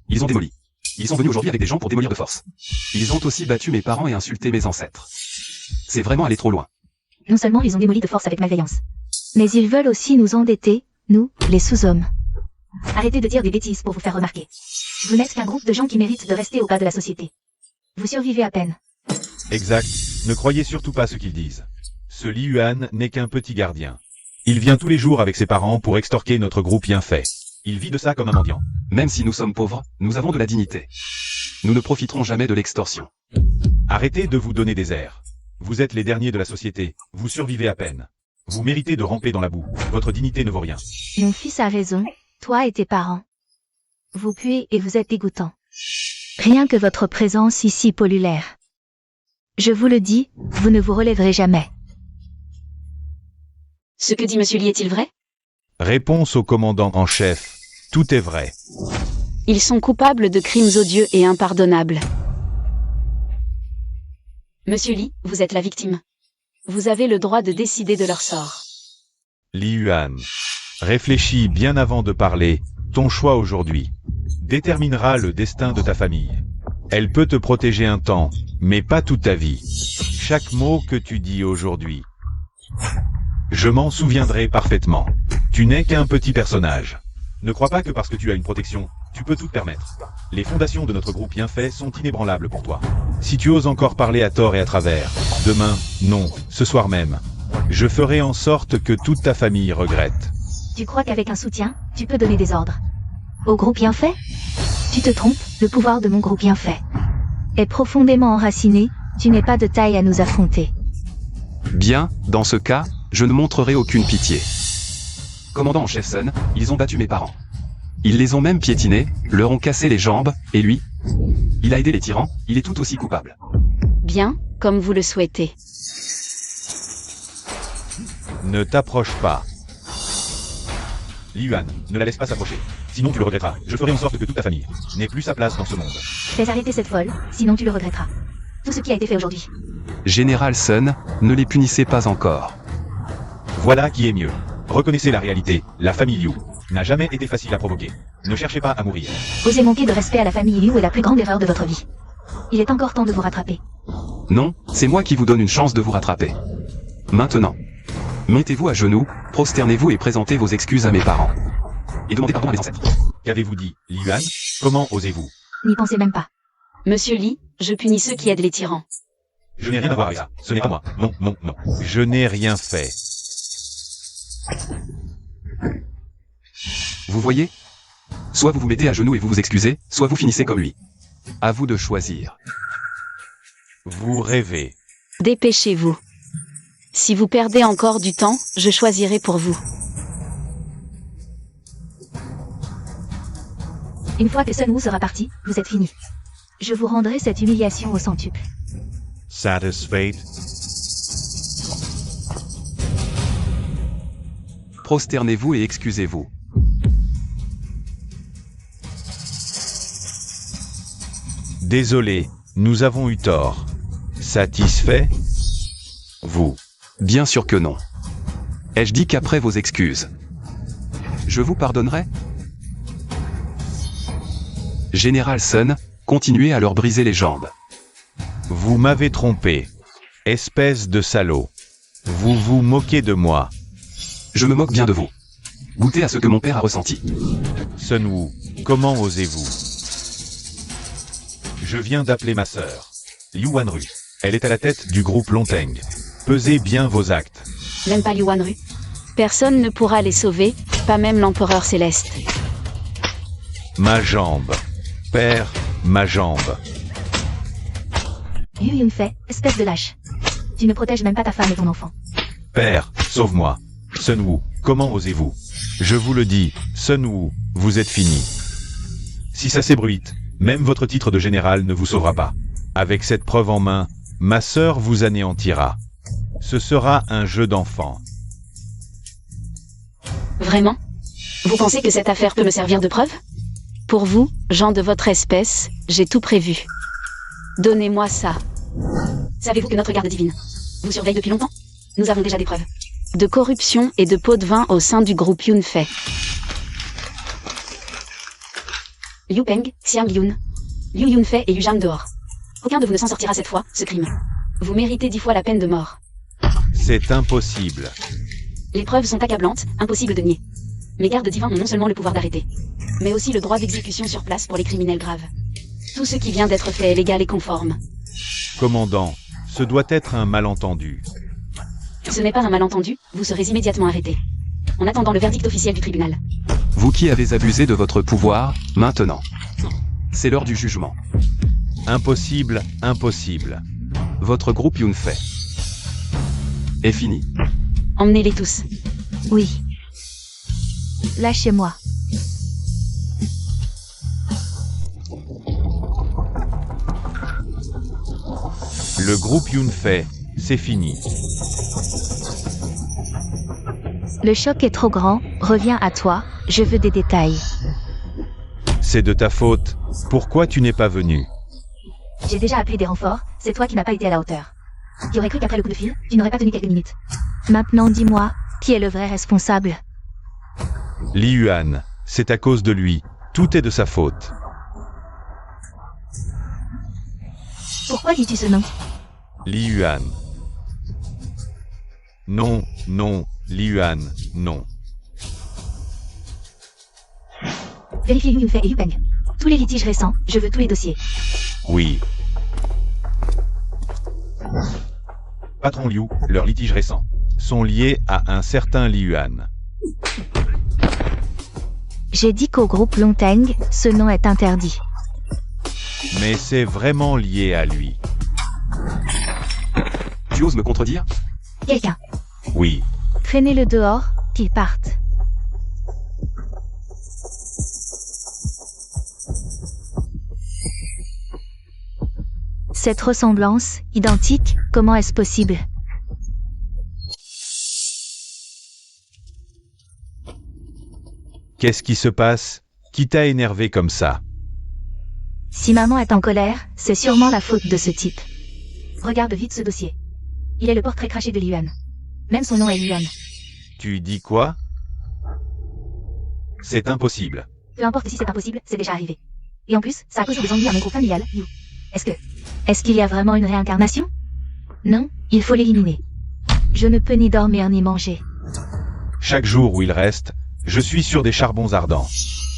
Ils ont démoli. Ils sont venus aujourd'hui avec des gens pour démolir de force. Ils ont aussi battu mes parents et insulté mes ancêtres. C'est vraiment aller trop loin. Non seulement ils ont démoli de force avec malveillance, mais ils veulent aussi nous endetter, nous, les sous-hommes. Arrêtez de dire des bêtises pour vous faire remarquer. Vous n'êtes qu'un groupe de gens qui méritent de rester au bas de la société. Vous survivez à peine. Exact, ne croyez surtout pas ce qu'ils disent. Ce Li Yuan n'est qu'un petit gardien. Il vient tous les jours avec ses parents pour extorquer notre groupe bien fait. Il vit de ça comme un mendiant. Même si nous sommes pauvres, nous avons de la dignité. Nous ne profiterons jamais de l'extorsion. Arrêtez de vous donner des airs. Vous êtes les derniers de la société, vous survivez à peine. Vous méritez de ramper dans la boue, votre dignité ne vaut rien. Mon fils a raison, toi et tes parents. Vous puez et vous êtes dégoûtants. Rien que votre présence ici pollue l'air. Je vous le dis, vous ne vous relèverez jamais. Ce que dit Monsieur Lee est-il vrai? Réponse au commandant en chef, tout est vrai. Ils sont coupables de crimes odieux et impardonnables. Monsieur Lee, vous êtes la victime. Vous avez le droit de décider de leur sort. Li Yuan, réfléchis bien avant de parler, ton choix aujourd'hui déterminera le destin de ta famille. Elle peut te protéger un temps, mais pas toute ta vie. Chaque mot que tu dis aujourd'hui, je m'en souviendrai parfaitement. Tu n'es qu'un petit personnage. Ne crois pas que parce que tu as une protection, tu peux tout te permettre. Les fondations de notre groupe bien fait sont inébranlables pour toi. Si tu oses encore parler à tort et à travers, demain, non, ce soir même, je ferai en sorte que toute ta famille regrette. Tu crois qu'avec un soutien, tu peux donner des ordres au groupe bien fait? Tu te trompes, le pouvoir de mon groupe bien fait est profondément enraciné, tu n'es pas de taille à nous affronter. Bien, dans ce cas, je ne montrerai aucune pitié. Commandant en chef Sun, ils ont battu mes parents. Ils les ont même piétinés, leur ont cassé les jambes, et lui, il a aidé les tyrans, il est tout aussi coupable. Bien, comme vous le souhaitez. Ne t'approche pas. Li Yuan, ne la laisse pas s'approcher. Sinon tu le regretteras. Je ferai en sorte que toute ta famille n'ait plus sa place dans ce monde. Fais arrêter cette folle, sinon tu le regretteras. Tout ce qui a été fait aujourd'hui. Général Sun, ne les punissez pas encore. Voilà qui est mieux. Reconnaissez la réalité, la famille Liu n'a jamais été facile à provoquer. Ne cherchez pas à mourir. Oser manquer de respect à la famille Liu est la plus grande erreur de votre vie. Il est encore temps de vous rattraper. Non, c'est moi qui vous donne une chance de vous rattraper. Maintenant, mettez-vous à genoux, prosternez-vous et présentez vos excuses à mes parents. Et demandez pardon à mes ancêtres. Qu'avez-vous dit, Li Yuan? Comment osez-vous? N'y pensez même pas. Monsieur Lee, je punis ceux qui aident les tyrans. Je n'ai rien à voir avec ça. Ce n'est pas moi. Non, non, non. Je n'ai rien fait. Vous voyez? Soit vous vous mettez à genoux et vous vous excusez, soit vous finissez comme lui. À vous de choisir. Vous rêvez. Dépêchez-vous. Si vous perdez encore du temps, je choisirai pour vous. Une fois que Sun Wu sera parti, vous êtes fini. Je vous rendrai cette humiliation au centuple. Satisfied? Prosternez-vous et excusez-vous. Désolé, nous avons eu tort. Satisfait? Vous. Bien sûr que non. Ai-je dit qu'après vos excuses, je vous pardonnerai? Général Sun, continuez à leur briser les jambes. Vous m'avez trompé. Espèce de salaud. Vous vous moquez de moi. Je me moque bien de vous. Goûtez à ce que mon père a ressenti. Sun Wu, comment osez-vous? Je viens d'appeler ma sœur, Liu Wanru. Elle est à la tête du groupe Longteng. Pesez bien vos actes. Même pas Liu Wanru. Personne ne pourra les sauver, pas même l'empereur céleste. Ma jambe. Père, ma jambe. Yu Yunfei, espèce de lâche. Tu ne protèges même pas ta femme et ton enfant. Père, sauve-moi. Sun Wu, comment osez-vous? Je vous le dis, Sun Wu, vous êtes fini. Si ça s'ébruite, même votre titre de général ne vous sauvera pas. Avec cette preuve en main, ma sœur vous anéantira. Ce sera un jeu d'enfant. Vraiment? Vous pensez que cette affaire peut me servir de preuve? Pour vous, gens de votre espèce, j'ai tout prévu. Donnez-moi ça. Savez-vous que notre garde divine vous surveille depuis longtemps? Nous avons déjà des preuves de corruption et de pots de vin au sein du groupe Yunfei. Liu Peng, Xiang Yun, Liu Yunfei et Yu Zhang dehors. Aucun de vous ne s'en sortira cette fois, ce crime. Vous méritez 10 fois la peine de mort. C'est impossible. Les preuves sont accablantes, impossible de nier. Mes gardes divins ont non seulement le pouvoir d'arrêter, mais aussi le droit d'exécution sur place pour les criminels graves. Tout ce qui vient d'être fait est légal et conforme. Commandant, ce doit être un malentendu. Ce n'est pas un malentendu, vous serez immédiatement arrêté. En attendant le verdict officiel du tribunal. Vous qui avez abusé de votre pouvoir, maintenant. C'est l'heure du jugement. Impossible, impossible. Votre groupe Yunfei est fini. Emmenez-les tous. Oui. Lâchez-moi. Le groupe Yunfei, c'est fini. Le choc est trop grand, reviens à toi, je veux des détails. C'est de ta faute. Pourquoi tu n'es pas venu? J'ai déjà appelé des renforts, c'est toi qui n'as pas été à la hauteur. Qui aurait cru qu'après le coup de fil, tu n'aurais pas tenu quelques minutes. Maintenant dis-moi, qui est le vrai responsable? Li Yuan, c'est à cause de lui. Tout est de sa faute. Pourquoi dis-tu ce nom? Li Yuan. Non, non, Li Yuan, non. Vérifiez Liu Yunfei et Yu Peng. Tous les litiges récents, je veux tous les dossiers. Oui. Patron Liu, leurs litiges récents sont liés à un certain Li Yuan. J'ai dit qu'au groupe Longteng, ce nom est interdit. Mais c'est vraiment lié à lui. Tu oses me contredire? Quelqu'un. Oui. Traînez-le dehors, qu'il parte. Cette ressemblance, identique, comment est-ce possible? Qu'est-ce qui se passe? Qui t'a énervé comme ça? Si maman est en colère, c'est sûrement la faute de ce type. Regarde vite ce dossier. Il est le portrait craché de Li Yuan. Même son nom est Li Yuan. Tu dis quoi? C'est impossible. Peu importe si c'est impossible, c'est déjà arrivé. Et en plus, ça a causé des ennuis à mon groupe familial, You. Est-ce qu'il y a vraiment une réincarnation? Non, il faut l'éliminer. Je ne peux ni dormir ni manger. Chaque jour où il reste, je suis sur des charbons ardents.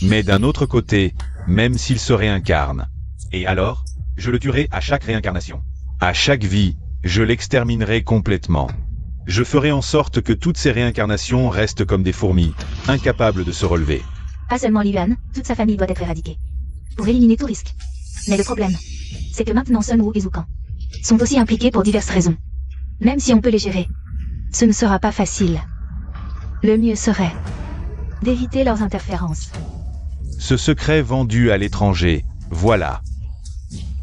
Mais d'un autre côté, même s'il se réincarne. Et alors, je le tuerai à chaque réincarnation. À chaque vie, je l'exterminerai complètement. Je ferai en sorte que toutes ces réincarnations restent comme des fourmis, incapables de se relever. Pas seulement Li Yuan, toute sa famille doit être éradiquée. Pour éliminer tout risque. Mais le problème, c'est que maintenant Sun Wu et Zhu Kang sont aussi impliqués pour diverses raisons. Même si on peut les gérer, ce ne sera pas facile. Le mieux serait d'éviter leurs interférences. Ce secret vendu à l'étranger, voilà.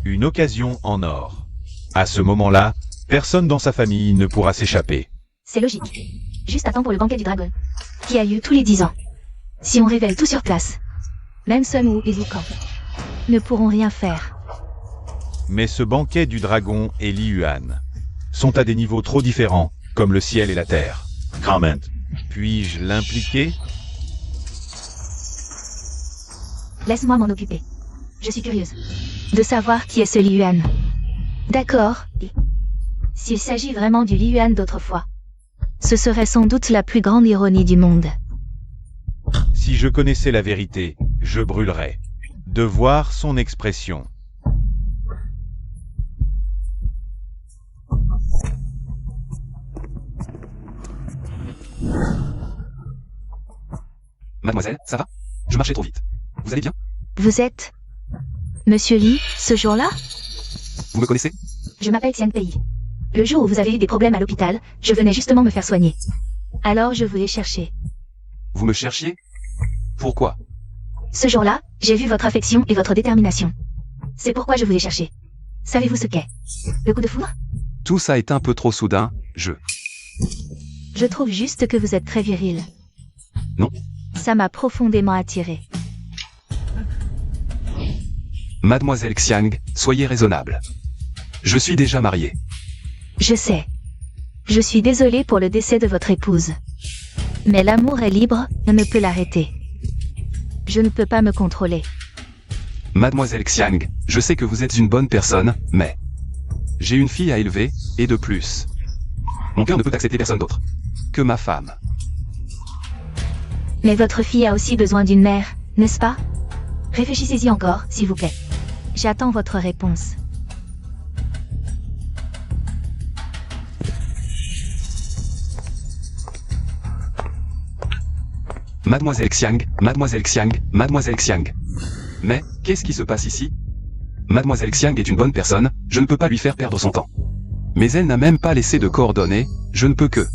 Une occasion en or. À ce moment-là, personne dans sa famille ne pourra s'échapper. C'est logique. Juste à temps pour le banquet du dragon, qui a lieu tous les 10 ans. Si on révèle tout sur place, même Sun Wu et Zhu Kang ne pourront rien faire. Mais ce banquet du dragon et Li Yuan sont à des niveaux trop différents, comme le ciel et la terre. Comment? Puis-je l'impliquer? Laisse-moi m'en occuper. Je suis curieuse de savoir qui est ce Li Yuan. D'accord. S'il s'agit vraiment du Li Yuan d'autrefois, ce serait sans doute la plus grande ironie du monde. Si je connaissais la vérité, je brûlerais. De voir son expression. Mademoiselle, ça va? Je marchais trop vite. Vous allez bien? Vous êtes Monsieur Li, ce jour-là? Vous me connaissez? Je m'appelle Xiang Pei. Le jour où vous avez eu des problèmes à l'hôpital, je venais justement me faire soigner. Alors je vous ai cherché. Vous me cherchiez? Pourquoi? Ce jour-là, j'ai vu votre affection et votre détermination. C'est pourquoi je vous ai cherché. Savez-vous ce qu'est le coup de foudre? Tout ça est un peu trop soudain, Je trouve juste que vous êtes très viril. Non. Ça m'a profondément attiré. Mademoiselle Xiang, soyez raisonnable. Je suis déjà marié. Je sais. Je suis désolée pour le décès de votre épouse. Mais l'amour est libre, on ne peut l'arrêter. Je ne peux pas me contrôler. Mademoiselle Xiang, je sais que vous êtes une bonne personne, mais... J'ai une fille à élever, et de plus. Mon cœur ne peut accepter personne d'autre que ma femme. Mais votre fille a aussi besoin d'une mère, n'est-ce pas? Réfléchissez-y encore, s'il vous plaît. J'attends votre réponse. Mademoiselle Xiang, Mademoiselle Xiang, Mademoiselle Xiang. Mais, qu'est-ce qui se passe ici? Mademoiselle Xiang est une bonne personne, je ne peux pas lui faire perdre son temps. Mais elle n'a même pas laissé de coordonnées, je ne peux que...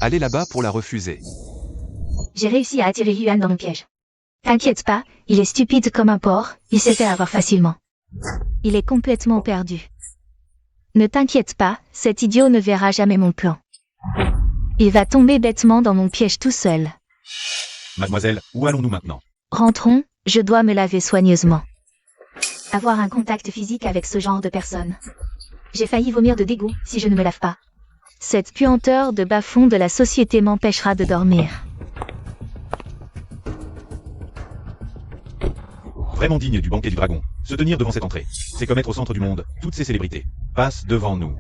aller là-bas pour la refuser. J'ai réussi à attirer Yuan dans mon piège. T'inquiète pas, il est stupide comme un porc, il s'est fait avoir facilement. Il est complètement perdu. Ne t'inquiète pas, cet idiot ne verra jamais mon plan. Il va tomber bêtement dans mon piège tout seul. Mademoiselle, où allons-nous maintenant? Rentrons, je dois me laver soigneusement. Avoir un contact physique avec ce genre de personne. J'ai failli vomir de dégoût si je ne me lave pas. Cette puanteur de bas-fond de la société m'empêchera de dormir. Vraiment digne du banquet du dragon. Se tenir devant cette entrée. C'est comme être au centre du monde. Toutes ces célébrités passent devant nous.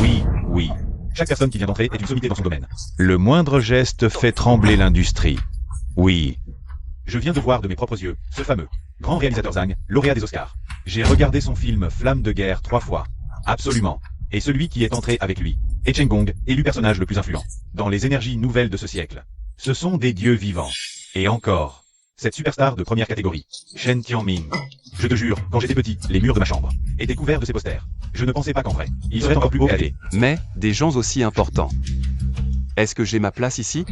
Oui, oui. Chaque personne qui vient d'entrer est une sommité dans son domaine. Le moindre geste fait trembler l'industrie. Oui. Je viens de voir de mes propres yeux, ce fameux grand réalisateur Zhang, lauréat des Oscars. J'ai regardé son film Flamme de guerre 3 fois. Absolument. Et celui qui est entré avec lui, et Chen Gong, élu personnage le plus influent dans les énergies nouvelles de ce siècle. Ce sont des dieux vivants. Et encore, cette superstar de première catégorie, Shen Tianming. Je te jure, quand j'étais petit, les murs de ma chambre étaient couverts de ses posters. Je ne pensais pas qu'en vrai, il serait encore plus beau qu'à Mais, des gens aussi importants. Est-ce que j'ai ma place ici?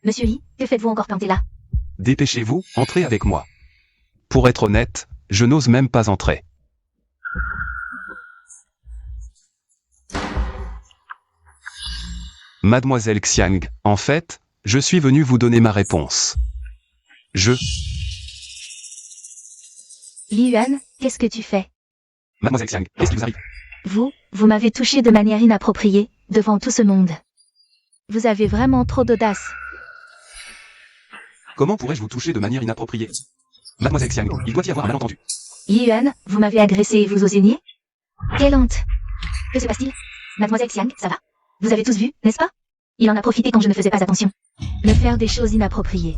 Monsieur Li, que faites-vous encore planté là? Dépêchez-vous, entrez avec moi. Pour être honnête, je n'ose même pas entrer. Mademoiselle Xiang, en fait, je suis venu vous donner ma réponse. Li Yuan, qu'est-ce que tu fais? Mademoiselle Xiang, qu'est-ce qui vous arrive? Vous m'avez touché de manière inappropriée, devant tout ce monde. Vous avez vraiment trop d'audace. Comment pourrais-je vous toucher de manière inappropriée? Mademoiselle Xiang, il doit y avoir un malentendu. Li Yuan, vous m'avez agressé et vous osez nier? Quelle honte! Que se passe-t-il? Mademoiselle Xiang, ça va? Vous avez tous vu, n'est-ce pas? Il en a profité quand je ne faisais pas attention. Me faire des choses inappropriées.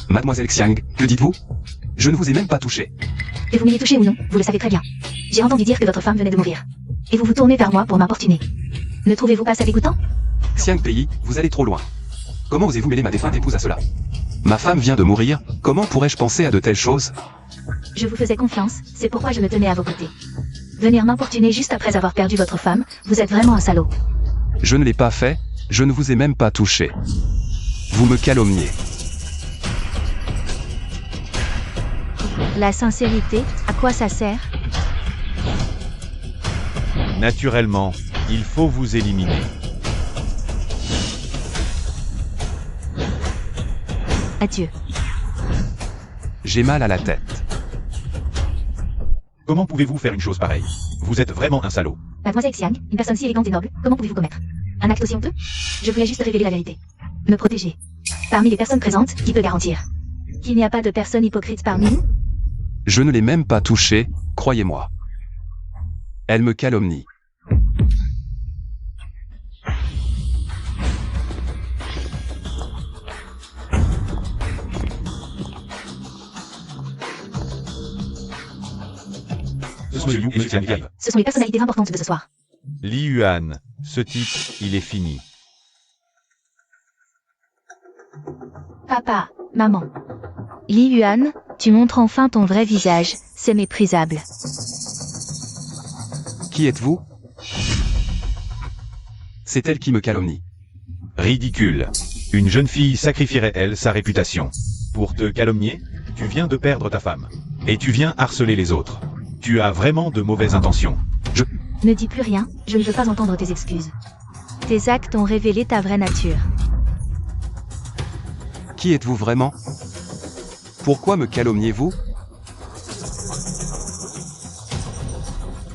Mademoiselle Xiang, que dites-vous? Je ne vous ai même pas touché. Que vous m'ayez touché ou non, vous le savez très bien. J'ai entendu dire que votre femme venait de mourir. Et vous vous tournez vers moi pour m'importuner. Ne trouvez-vous pas ça dégoûtant? Xiang Pei, vous allez trop loin. Comment osez-vous mêler ma défunte épouse à cela? Ma femme vient de mourir, comment pourrais-je penser à de telles choses? Je vous faisais confiance, c'est pourquoi je me tenais à vos côtés. Venir m'importuner juste après avoir perdu votre femme, vous êtes vraiment un salaud. Je ne l'ai pas fait, je ne vous ai même pas touché. Vous me calomniez. La sincérité, à quoi ça sert? Naturellement, il faut vous éliminer. Adieu. J'ai mal à la tête. Comment pouvez-vous faire une chose pareille? Vous êtes vraiment un salaud. Mademoiselle Xiang, une personne si élégante et noble, comment pouvez-vous commettre un acte aussi honteux? Je voulais juste révéler la vérité. Me protéger. Parmi les personnes présentes, qui peut garantir qu'il n'y a pas de personnes hypocrites parmi nous? Je ne l'ai même pas touchée, croyez-moi. Elle me calomnie. Ce sont les personnalités importantes de ce soir. Li Yuan, ce type, il est fini. Papa, maman. Li Yuan, tu montres enfin ton vrai visage, c'est méprisable. Qui êtes-vous? C'est elle qui me calomnie. Ridicule. Une jeune fille sacrifierait, elle, sa réputation. Pour te calomnier, tu viens de perdre ta femme. Et tu viens harceler les autres. Tu as vraiment de mauvaises intentions. Ne dis plus rien, je ne veux pas entendre tes excuses. Tes actes ont révélé ta vraie nature. Qui êtes-vous vraiment? Pourquoi me calomniez-vous?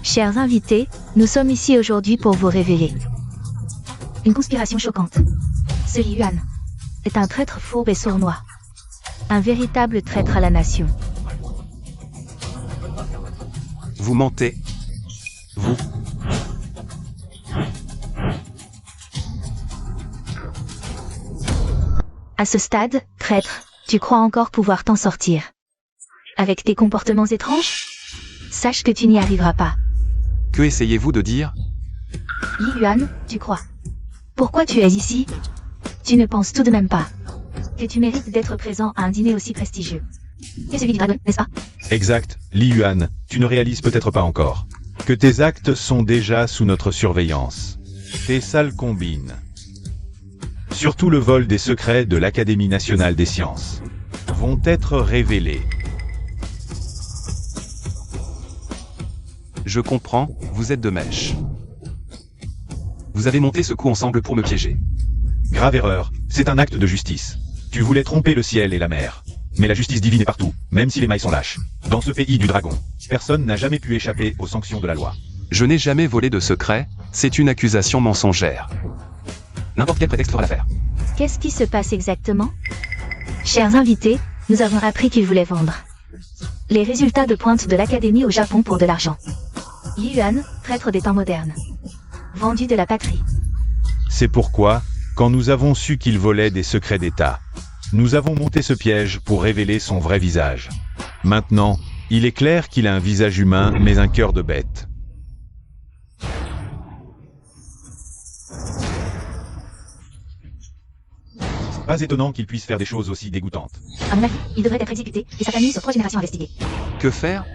Chers invités, nous sommes ici aujourd'hui pour vous révéler une conspiration choquante. Ce Li Yuan est un traître fourbe et sournois. Un véritable traître à la nation. Vous mentez. Vous. À ce stade, traître, tu crois encore pouvoir t'en sortir. Avec tes comportements étranges? Sache que tu n'y arriveras pas. Que essayez-vous de dire? Li Yuan, tu crois. Pourquoi tu es ici? Tu ne penses tout de même pas que tu mérites d'être présent à un dîner aussi prestigieux que celui du dragon, n'est-ce pas? Exact, Li Yuan, tu ne réalises peut-être pas encore que tes actes sont déjà sous notre surveillance. Tes sales combines. Surtout le vol des secrets de l'Académie nationale des sciences vont être révélés. Je comprends, vous êtes de mèche. Vous avez monté ce coup ensemble pour me piéger. Grave erreur, c'est un acte de justice. Tu voulais tromper le ciel et la mer. Mais la justice divine est partout, même si les mailles sont lâches. Dans ce pays du dragon, personne n'a jamais pu échapper aux sanctions de la loi. Je n'ai jamais volé de secret, c'est une accusation mensongère. N'importe quel prétexte fera l'affaire. Qu'est-ce qui se passe exactement? Chers invités, nous avons appris qu'il voulait vendre les résultats de pointe de l'Académie au Japon pour de l'argent. Li Yuan, traître des temps modernes. Vendu de la patrie. C'est pourquoi, quand nous avons su qu'il volait des secrets d'État, nous avons monté ce piège pour révéler son vrai visage. Maintenant, il est clair qu'il a un visage humain mais un cœur de bête. Pas étonnant qu'il puisse faire des choses aussi dégoûtantes. À mon avis, il devrait être exécuté et sa famille sur 3 générations investiguées. Que faire?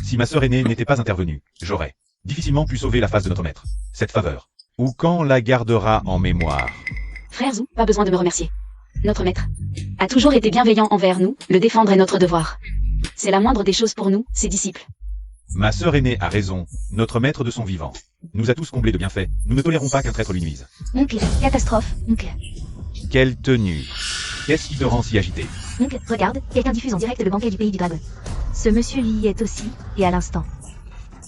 Si ma sœur aînée n'était pas intervenue, j'aurais difficilement pu sauver la face de notre maître. Cette faveur. Ou quand la gardera en mémoire. Frère Zhou, pas besoin de me remercier. Notre maître a toujours été bienveillant envers nous, le défendre est notre devoir. C'est la moindre des choses pour nous, ses disciples. Ma sœur aînée a raison, notre maître de son vivant nous a tous comblés de bienfaits, nous ne tolérons pas qu'un traître lui nuise. Oncle, catastrophe, oncle. Quelle tenue. Qu'est-ce qui te rend si agité? Oncle, regarde, quelqu'un diffuse en direct le banquet du pays du dragon. Ce monsieur Li y est aussi, et à l'instant.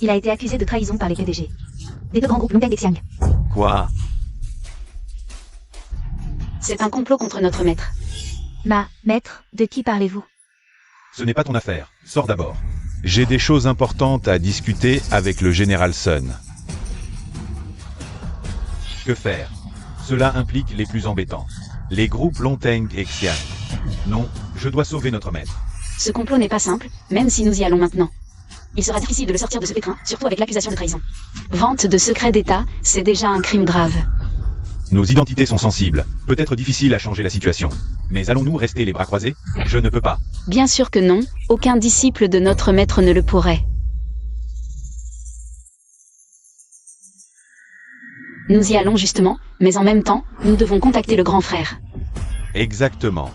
Il a été accusé de trahison par les PDG des deux grands groupes Longpeng et Xiang. Quoi? C'est un complot contre notre maître. Maître, de qui parlez-vous? Ce n'est pas ton affaire, sors d'abord. J'ai des choses importantes à discuter avec le général Sun. Que faire? Cela implique les plus embêtants. Les groupes Longpeng et Xiang. Non, je dois sauver notre maître. Ce complot n'est pas simple, même si nous y allons maintenant. Il sera difficile de le sortir de ce pétrin, surtout avec l'accusation de trahison. Vente de secrets d'État, c'est déjà un crime grave. Nos identités sont sensibles, peut-être difficile à changer la situation. Mais allons-nous rester les bras croisés? Je ne peux pas. Bien sûr que non, aucun disciple de notre maître ne le pourrait. Nous y allons justement, mais en même temps, nous devons contacter le grand frère. Exactement.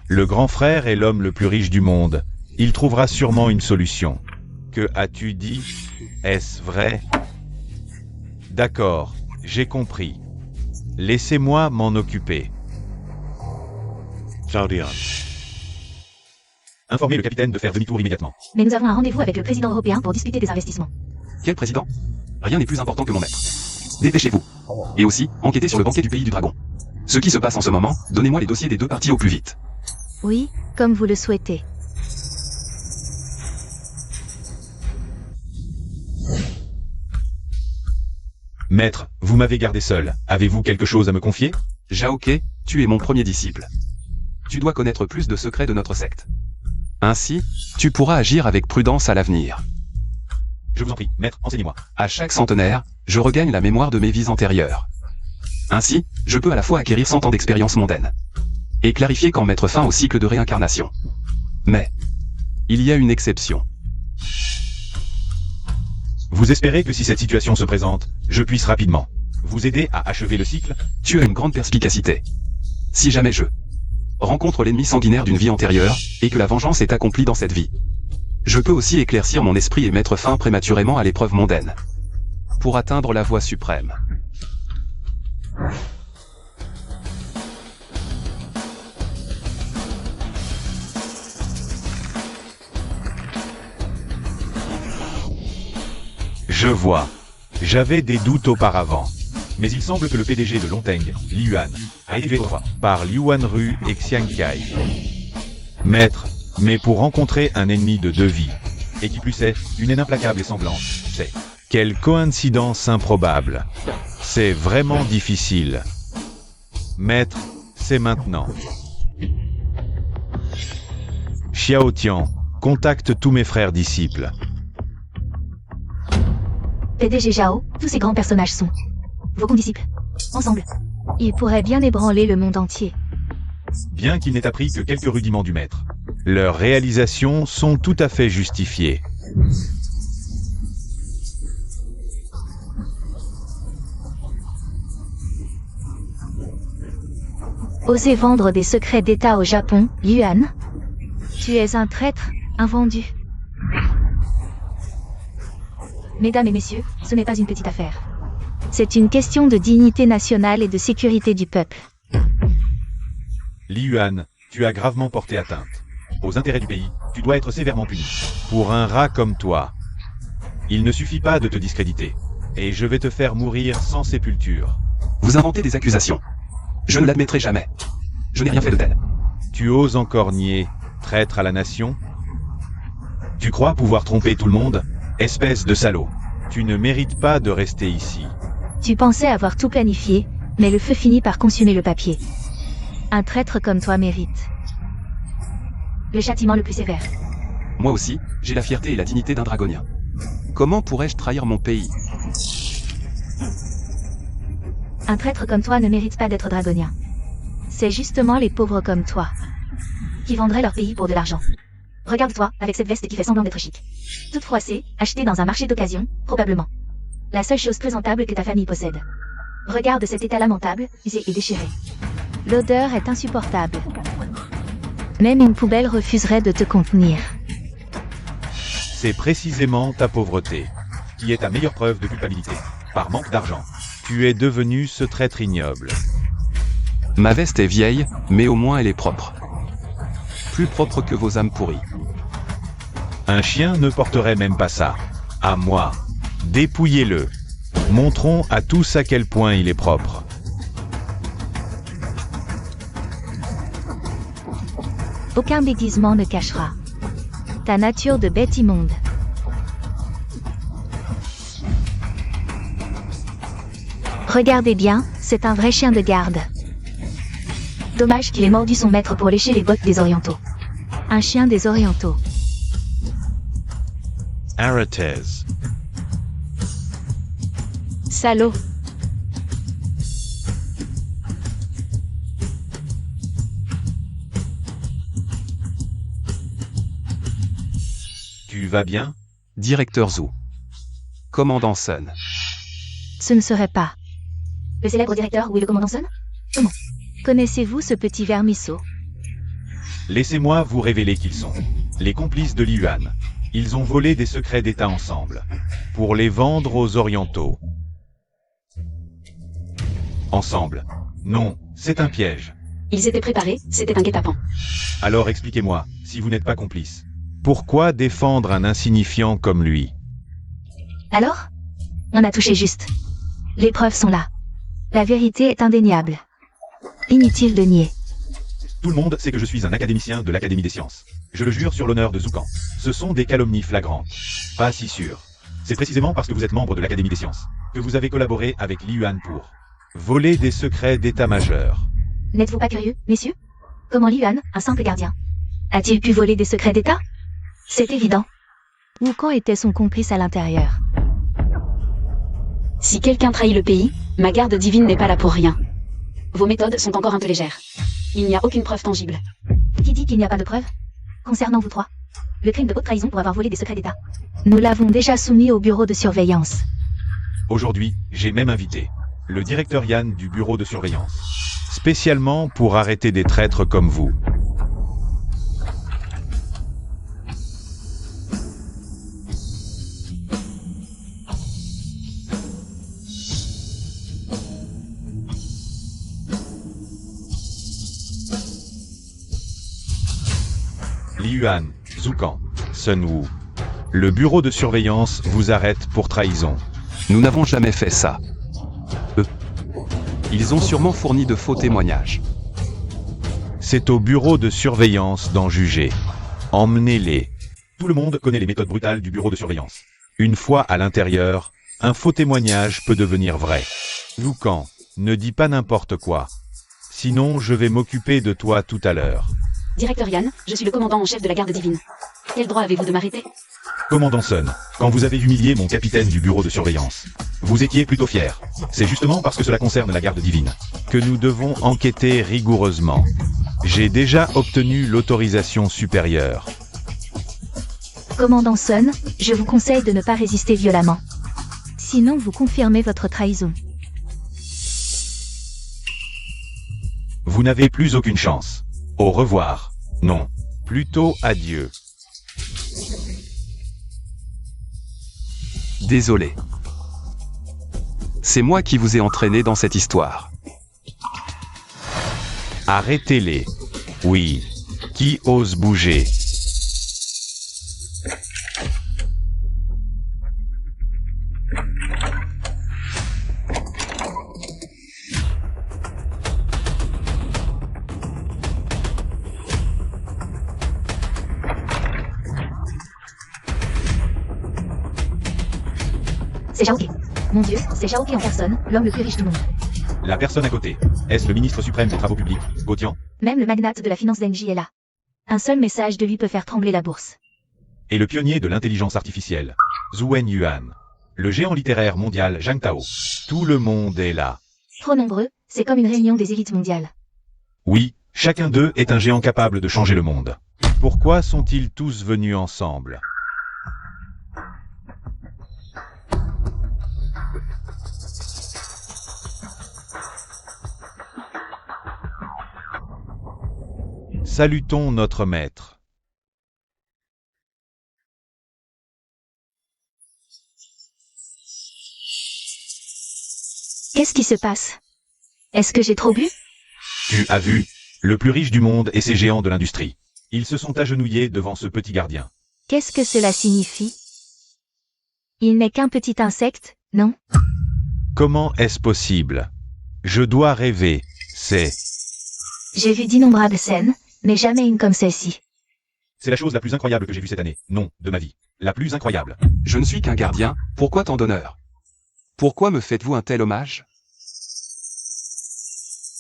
Le grand frère est l'homme le plus riche du monde. Il trouvera sûrement une solution. Que as-tu dit? Est-ce vrai? D'accord, j'ai compris. Laissez-moi m'en occuper. Claudian. Informez le capitaine de faire demi-tour immédiatement. Mais nous avons un rendez-vous avec le président européen pour discuter des investissements. Quel président? Rien n'est plus important que mon maître. Dépêchez-vous. Et aussi, enquêtez sur le banquet du pays du dragon. Ce qui se passe en ce moment, donnez-moi les dossiers des deux parties au plus vite. Oui, comme vous le souhaitez. Maître, vous m'avez gardé seul. Avez-vous quelque chose à me confier? Jaoke, tu es mon premier disciple. Tu dois connaître plus de secrets de notre secte. Ainsi, tu pourras agir avec prudence à l'avenir. Je vous en prie, maître, enseignez-moi. À chaque centenaire, je regagne la mémoire de mes vies antérieures. Ainsi, je peux à la fois acquérir 100 ans d'expérience mondaine et clarifier quand mettre fin au cycle de réincarnation. Mais, il y a une exception. Vous espérez que si cette situation se présente, je puisse rapidement vous aider à achever le cycle? Tu as une grande perspicacité. Si jamais je rencontre l'ennemi sanguinaire d'une vie antérieure, et que la vengeance est accomplie dans cette vie, je peux aussi éclaircir mon esprit et mettre fin prématurément à l'épreuve mondaine, pour atteindre la voie suprême. Je vois. J'avais des doutes auparavant. Mais il semble que le PDG de Longteng, Li Yuan, a été tué autrefois par Liu Wanru et Xiang Kai. Maître, mais pour rencontrer un ennemi de 2 vies, et qui plus est, une haine implacable et sanglante, c'est... Quelle coïncidence improbable. C'est vraiment difficile. Maître, c'est maintenant. Xiao Tian, contacte tous mes frères disciples. PDG Zhao, tous ces grands personnages sont vos condisciples. Ensemble, ils pourraient bien ébranler le monde entier. Bien qu'il n'ait appris que quelques rudiments du maître, leurs réalisations sont tout à fait justifiées. Oser vendre des secrets d'État au Japon, Yuan? Tu es un traître, un vendu. Mesdames et messieurs, ce n'est pas une petite affaire. C'est une question de dignité nationale et de sécurité du peuple. Li Yuan, tu as gravement porté atteinte. Aux intérêts du pays, tu dois être sévèrement puni. Pour un rat comme toi, il ne suffit pas de te discréditer. Et je vais te faire mourir sans sépulture. Vous inventez des accusations. Je ne l'admettrai jamais. Je n'ai rien fait de tel. Tu oses encore nier, traître à la nation? Tu crois pouvoir tromper tout le monde? Espèce de salaud. Tu ne mérites pas de rester ici. Tu pensais avoir tout planifié, mais le feu finit par consumer le papier. Un traître comme toi mérite le châtiment le plus sévère. Moi aussi, j'ai la fierté et la dignité d'un dragonien. Comment pourrais-je trahir mon pays? Un traître comme toi ne mérite pas d'être dragonien. C'est justement les pauvres comme toi qui vendraient leur pays pour de l'argent. Regarde-toi, avec cette veste qui fait semblant d'être chic. Toute froissée, achetée dans un marché d'occasion, probablement. La seule chose présentable que ta famille possède. Regarde cet état lamentable, usé et déchiré. L'odeur est insupportable. Même une poubelle refuserait de te contenir. C'est précisément ta pauvreté qui est ta meilleure preuve de culpabilité. Par manque d'argent, tu es devenu ce traître ignoble. Ma veste est vieille, mais au moins elle est propre. Plus propre que vos âmes pourries. Un chien ne porterait même pas ça. À moi. Dépouillez-le. Montrons à tous à quel point il est propre. Aucun déguisement ne cachera ta nature de bête immonde. Regardez bien, c'est un vrai chien de garde. Dommage qu'il ait mordu son maître pour lécher les bottes des Orientaux. Un chien des Orientaux. Arrêtez. Salaud. Tu vas bien? Directeur Zhou. Commandant Sun. Ce ne serait pas le célèbre directeur ou le commandant Sun? Comment? Connaissez-vous ce petit vermisseau? Laissez-moi vous révéler qu'ils sont. Les complices de Li Yuan. Ils ont volé des secrets d'État ensemble. Pour les vendre aux Orientaux. Ensemble. Non, c'est un piège. Ils étaient préparés, c'était un guet-apens. Alors expliquez-moi, si vous n'êtes pas complice. Pourquoi défendre un insignifiant comme lui? Alors? On a touché juste. Les preuves sont là. La vérité est indéniable. Inutile de nier. Tout le monde sait que je suis un académicien de l'Académie des sciences. Je le jure sur l'honneur de Zoukan. Ce sont des calomnies flagrantes. Pas si sûr. C'est précisément parce que vous êtes membre de l'Académie des sciences que vous avez collaboré avec Li Yuan pour voler des secrets d'état-major. N'êtes-vous pas curieux, messieurs? Comment Li Yuan, un simple gardien, a-t-il pu voler des secrets d'État? C'est évident. Ou quand était son complice à l'intérieur? Si quelqu'un trahit le pays, ma garde divine n'est pas là pour rien. Vos méthodes sont encore un peu légères. Il n'y a aucune preuve tangible. Qui dit qu'il n'y a pas de preuve? Concernant vous trois, le crime de haute trahison pour avoir volé des secrets d'État. Nous l'avons déjà soumis au bureau de surveillance. Aujourd'hui, j'ai même invité le directeur Yan du bureau de surveillance. Spécialement pour arrêter des traîtres comme vous. Li Yuan, Zoukan, Sun Wu. Le bureau de surveillance vous arrête pour trahison. Nous n'avons jamais fait ça. Eux. Ils ont sûrement fourni de faux témoignages. C'est au bureau de surveillance d'en juger. Emmenez-les. Tout le monde connaît les méthodes brutales du bureau de surveillance. Une fois à l'intérieur, un faux témoignage peut devenir vrai. Loucan, ne dis pas n'importe quoi. Sinon, je vais m'occuper de toi tout à l'heure. Directeur Yann, je suis le commandant en chef de la garde divine. Quel droit avez-vous de m'arrêter? Commandant Sun, quand vous avez humilié mon capitaine du bureau de surveillance, vous étiez plutôt fier. C'est justement parce que cela concerne la garde divine que nous devons enquêter rigoureusement. J'ai déjà obtenu l'autorisation supérieure. Commandant Sun, je vous conseille de ne pas résister violemment. Sinon, vous confirmez votre trahison. Vous n'avez plus aucune chance. Au revoir. Non. Plutôt adieu. Désolé. C'est moi qui vous ai entraîné dans cette histoire. Arrêtez-les. Oui. Qui ose bouger? C'est Xiaoke. Mon Dieu, c'est Xiaoke en personne, l'homme le plus riche du monde. La personne à côté. Est-ce le ministre suprême des Travaux publics, Gautian? Même le magnate de la finance Denji est là. Un seul message de lui peut faire trembler la bourse. Et le pionnier de l'intelligence artificielle, Zhuwen Yuan. Le géant littéraire mondial Zhang Tao. Tout le monde est là. Trop nombreux, c'est comme une réunion des élites mondiales. Oui, chacun d'eux est un géant capable de changer le monde. Pourquoi sont-ils tous venus ensemble? Salutons notre maître. Qu'est-ce qui se passe? Est-ce que j'ai trop bu? Tu as vu, le plus riche du monde et ses géants de l'industrie. Ils se sont agenouillés devant ce petit gardien. Qu'est-ce que cela signifie? Il n'est qu'un petit insecte, non? Comment est-ce possible? Je dois rêver, c'est... J'ai vu d'innombrables scènes, mais jamais une comme celle-ci. C'est la chose la plus incroyable que j'ai vue cette année. Non, de ma vie. La plus incroyable. Je ne suis qu'un gardien, pourquoi tant d'honneur? Pourquoi me faites-vous un tel hommage?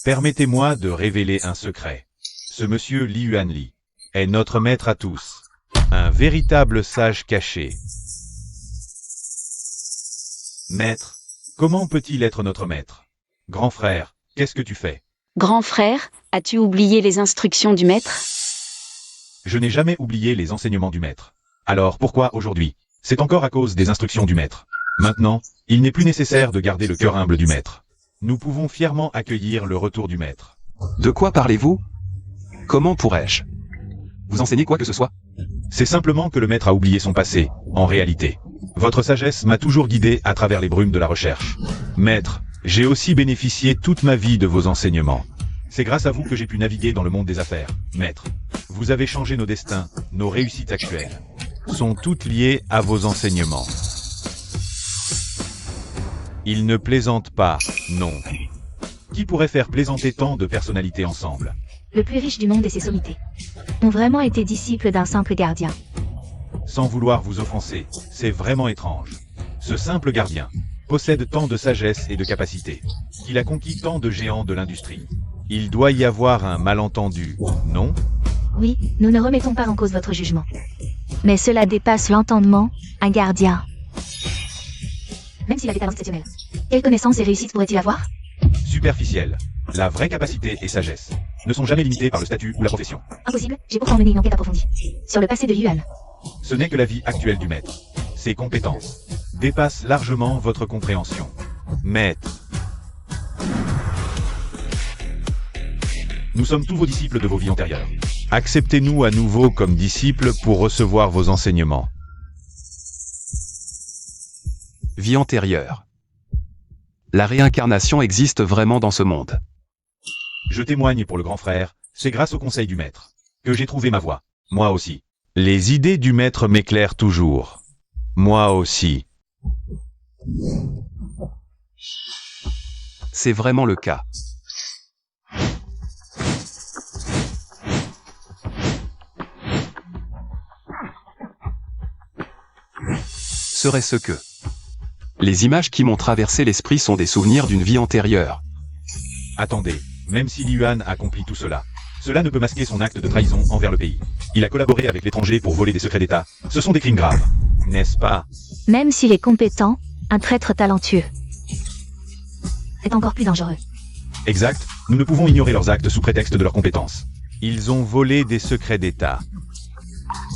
Permettez-moi de révéler un secret. Ce monsieur Li Yuanli est notre maître à tous. Un véritable sage caché. Maître, comment peut-il être notre maître? Grand frère, qu'est-ce que tu fais? Grand frère, as-tu oublié les instructions du maître? Je n'ai jamais oublié les enseignements du maître. Alors pourquoi aujourd'hui? C'est encore à cause des instructions du maître. Maintenant, il n'est plus nécessaire de garder le cœur humble du maître. Nous pouvons fièrement accueillir le retour du maître. De quoi parlez-vous? Comment pourrais-je vous enseigner quoi que ce soit? C'est simplement que le maître a oublié son passé, en réalité. Votre sagesse m'a toujours guidé à travers les brumes de la recherche. Maître, j'ai aussi bénéficié toute ma vie de vos enseignements. C'est grâce à vous que j'ai pu naviguer dans le monde des affaires. Maître, vous avez changé nos destins, nos réussites actuelles sont toutes liées à vos enseignements. Ils ne plaisantent pas, non. Qui pourrait faire plaisanter tant de personnalités ensemble? Le plus riche du monde et ses sommités ont vraiment été disciples d'un simple gardien. Sans vouloir vous offenser, c'est vraiment étrange. Ce simple gardien possède tant de sagesse et de capacité qu'il a conquis tant de géants de l'industrie. Il doit y avoir un malentendu, non? Oui, nous ne remettons pas en cause votre jugement. Mais cela dépasse l'entendement, un gardien. Même s'il a des talents exceptionnels. Quelles connaissances et réussites pourrait-il avoir? Superficiel. La vraie capacité et sagesse ne sont jamais limitées par le statut ou la profession. Impossible, j'ai pourtant mené une enquête approfondie sur le passé de Yuan. Ce n'est que la vie actuelle du maître. Ses compétences dépassent largement votre compréhension. Maître. Nous sommes tous vos disciples de vos vies antérieures. Acceptez-nous à nouveau comme disciples pour recevoir vos enseignements. Vie antérieure. La réincarnation existe vraiment dans ce monde. Je témoigne pour le grand frère, c'est grâce au conseil du maître que j'ai trouvé ma voie. Moi aussi. Les idées du maître m'éclairent toujours. Moi aussi. C'est vraiment le cas. Serait-ce que les images qui m'ont traversé l'esprit sont des souvenirs d'une vie antérieure. Attendez, même si Li Yuan accomplit tout cela, cela ne peut masquer son acte de trahison envers le pays. Il a collaboré avec l'étranger pour voler des secrets d'État. Ce sont des crimes graves, n'est-ce pas? Même s'il est compétent, un traître talentueux est encore plus dangereux. Exact, nous ne pouvons ignorer leurs actes sous prétexte de leurs compétences. Ils ont volé des secrets d'État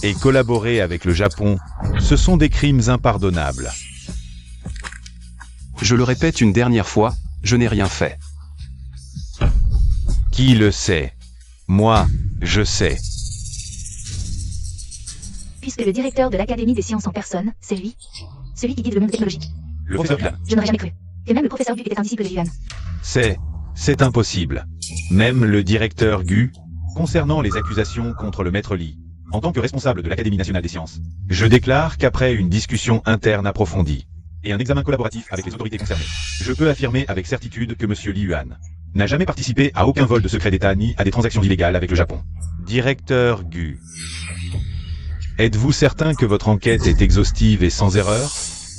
et collaboré avec le Japon. Ce sont des crimes impardonnables. Je le répète une dernière fois, je n'ai rien fait. Qui le sait? Moi, je sais. Puisque le directeur de l'Académie des sciences en personne, c'est lui. Celui qui guide le monde technologique. Le professeur Yuan. Je n'aurais jamais cru. Que même le professeur Gu était un disciple de Yuan. C'est impossible. Même le directeur Gu, concernant les accusations contre le maître Li, en tant que responsable de l'Académie nationale des sciences, je déclare qu'après une discussion interne approfondie et un examen collaboratif avec les autorités concernées, je peux affirmer avec certitude que Monsieur Li Yuan n'a jamais participé à aucun vol de secret d'État ni à des transactions illégales avec le Japon. Directeur Gu, êtes-vous certain que votre enquête est exhaustive et sans erreur?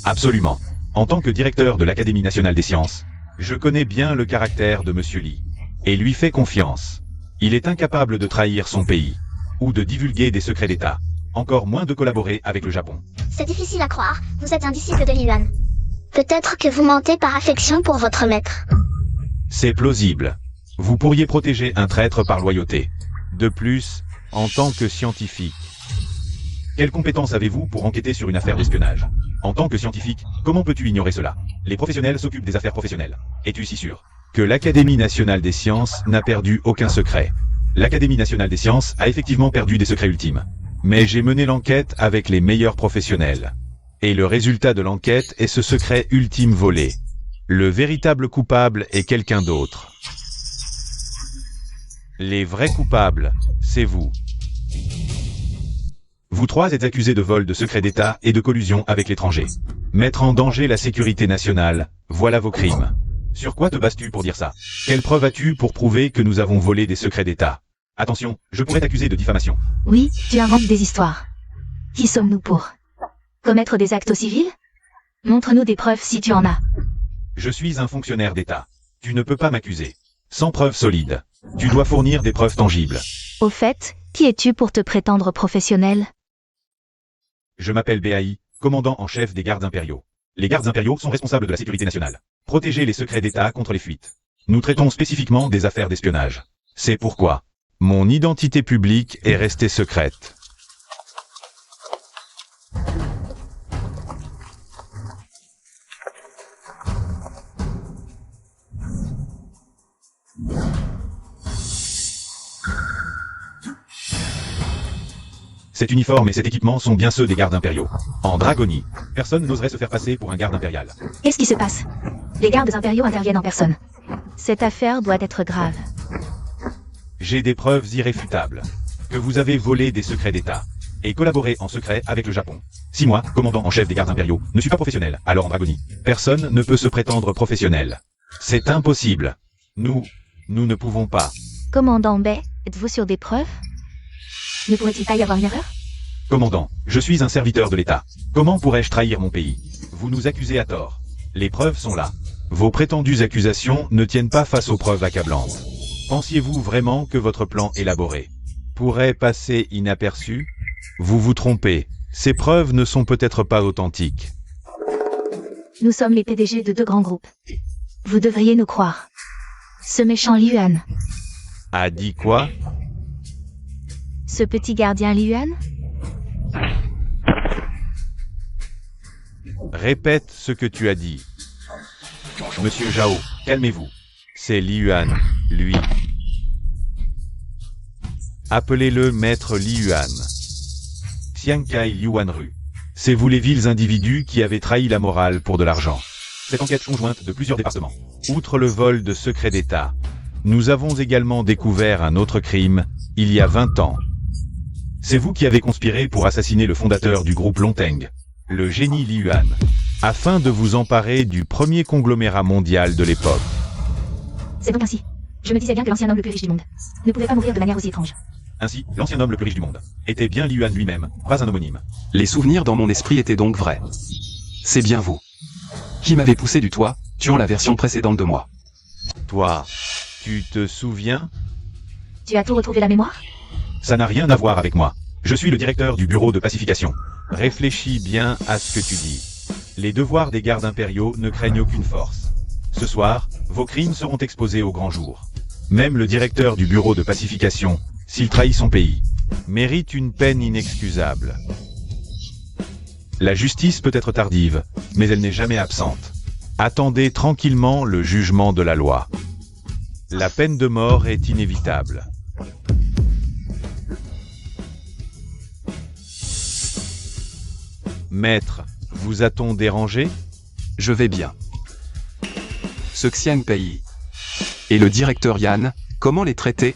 Absolument. En tant que directeur de l'Académie nationale des sciences, je connais bien le caractère de Monsieur Li et lui fais confiance. Il est incapable de trahir son pays ou de divulguer des secrets d'État, encore moins de collaborer avec le Japon. C'est difficile à croire, vous êtes un disciple de Li Yuan. Peut-être que vous mentez par affection pour votre maître. C'est plausible. Vous pourriez protéger un traître par loyauté. De plus, en tant que scientifique, quelles compétences avez-vous pour enquêter sur une affaire d'espionnage? En tant que scientifique, comment peux-tu ignorer cela? Les professionnels s'occupent des affaires professionnelles. Es-tu si sûr que l'Académie nationale des sciences n'a perdu aucun secret? L'Académie nationale des sciences a effectivement perdu des secrets ultimes. Mais j'ai mené l'enquête avec les meilleurs professionnels. Et le résultat de l'enquête est ce secret ultime volé. Le véritable coupable est quelqu'un d'autre. Les vrais coupables, c'est vous. Vous trois êtes accusés de vol de secrets d'État et de collusion avec l'étranger. Mettre en danger la sécurité nationale, voilà vos crimes. Sur quoi te bases-tu pour dire ça? Quelle preuve as-tu pour prouver que nous avons volé des secrets d'État? Attention, je pourrais t'accuser de diffamation. Oui, tu inventes des histoires. Qui sommes-nous pour commettre des actes civils? Montre-nous des preuves si tu en as. Je suis un fonctionnaire d'État. Tu ne peux pas m'accuser. Sans preuves solides. Tu dois fournir des preuves tangibles. Au fait, qui es-tu pour te prétendre professionnel? Je m'appelle BAI, commandant en chef des gardes impériaux. Les gardes impériaux sont responsables de la sécurité nationale. Protéger les secrets d'État contre les fuites. Nous traitons spécifiquement des affaires d'espionnage. C'est pourquoi mon identité publique est restée secrète. Cet uniforme et cet équipement sont bien ceux des gardes impériaux. En Dragonie, personne n'oserait se faire passer pour un garde impérial. Qu'est-ce qui se passe? Les gardes impériaux interviennent en personne. Cette affaire doit être grave. J'ai des preuves irréfutables que vous avez volé des secrets d'État et collaboré en secret avec le Japon. Si moi, commandant en chef des gardes impériaux, ne suis pas professionnel, alors en Dragonie, personne ne peut se prétendre professionnel. C'est impossible. Nous ne pouvons pas. Commandant Bay, êtes-vous sur des preuves? Ne pourrait-il pas y avoir une erreur? Commandant, je suis un serviteur de l'État. Comment pourrais-je trahir mon pays? Vous nous accusez à tort. Les preuves sont là. Vos prétendues accusations ne tiennent pas face aux preuves accablantes. Pensiez-vous vraiment que votre plan élaboré pourrait passer inaperçu? Vous vous trompez. Ces preuves ne sont peut-être pas authentiques. Nous sommes les PDG de 2 grands groupes. Vous devriez nous croire. Ce méchant Li Yuan. A dit quoi? Ce petit gardien Li Yuan? Répète ce que tu as dit. Monsieur Zhao, calmez-vous. C'est Li Yuan, lui. Appelez-le maître Li Yuan. Xiangkai Yuanru. C'est vous les vils individus qui avez trahi la morale pour de l'argent. Cette enquête conjointe de plusieurs départements. Outre le vol de secrets d'État, nous avons également découvert un autre crime, il y a 20 ans. C'est vous qui avez conspiré pour assassiner le fondateur du groupe Longteng. le génie Li Yuan, afin de vous emparer du premier conglomérat mondial de l'époque. C'est donc ainsi. Je me disais bien que l'ancien homme le plus riche du monde ne pouvait pas mourir de manière aussi étrange. Ainsi, l'ancien homme le plus riche du monde était bien Li Yuan lui-même, pas un homonyme. Les souvenirs dans mon esprit étaient donc vrais. C'est bien vous. Qui m'avez poussé du toit, tuant la version précédente de moi. Toi, tu te souviens? Tu as tout retrouvé la mémoire? Ça n'a rien à voir avec moi. Je suis le directeur du bureau de pacification. Réfléchis bien à ce que tu dis. Les devoirs des gardes impériaux ne craignent aucune force. Ce soir, vos crimes seront exposés au grand jour. Même le directeur du bureau de pacification, s'il trahit son pays, mérite une peine inexcusable. La justice peut être tardive, mais elle n'est jamais absente. Attendez tranquillement le jugement de la loi. La peine de mort est inévitable. Maître, vous a-t-on dérangé? Je vais bien. Ce Xiang Pei et le directeur Yan, comment les traiter?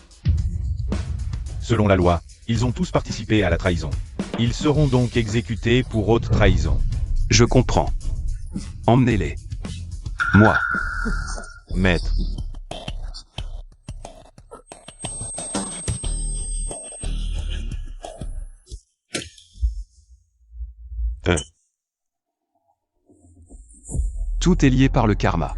Selon la loi, ils ont tous participé à la trahison. Ils seront donc exécutés pour haute trahison. Je comprends. Emmenez-les. Moi. Maître. Tout est lié par le karma.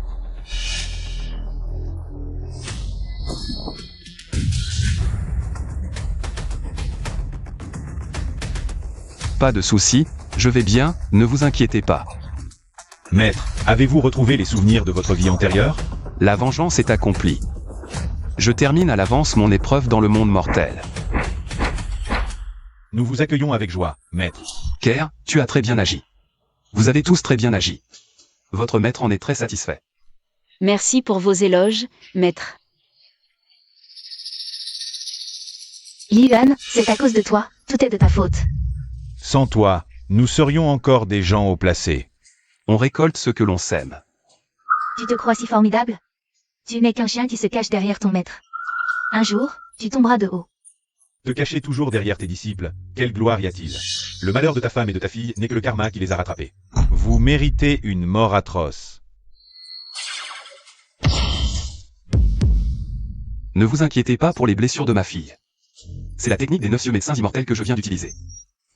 Pas de souci, je vais bien, ne vous inquiétez pas. Maître, avez-vous retrouvé les souvenirs de votre vie antérieure? La vengeance est accomplie. Je termine à l'avance mon épreuve dans le monde mortel. Nous vous accueillons avec joie, maître. Kerr, tu as très bien agi. Vous avez tous très bien agi. Votre maître en est très satisfait. Merci pour vos éloges, maître. Li Yuan, c'est à cause de toi, tout est de ta faute. Sans toi, nous serions encore des gens haut placés. On récolte ce que l'on sème. Tu te crois si formidable? Tu n'es qu'un chien qui se cache derrière ton maître. Un jour, tu tomberas de haut. Te cacher toujours derrière tes disciples, quelle gloire y a-t-il? Le malheur de ta femme et de ta fille n'est que le karma qui les a rattrapés. Vous méritez une mort atroce. Ne vous inquiétez pas pour les blessures de ma fille. C'est la technique des 9 médecins immortels que je viens d'utiliser.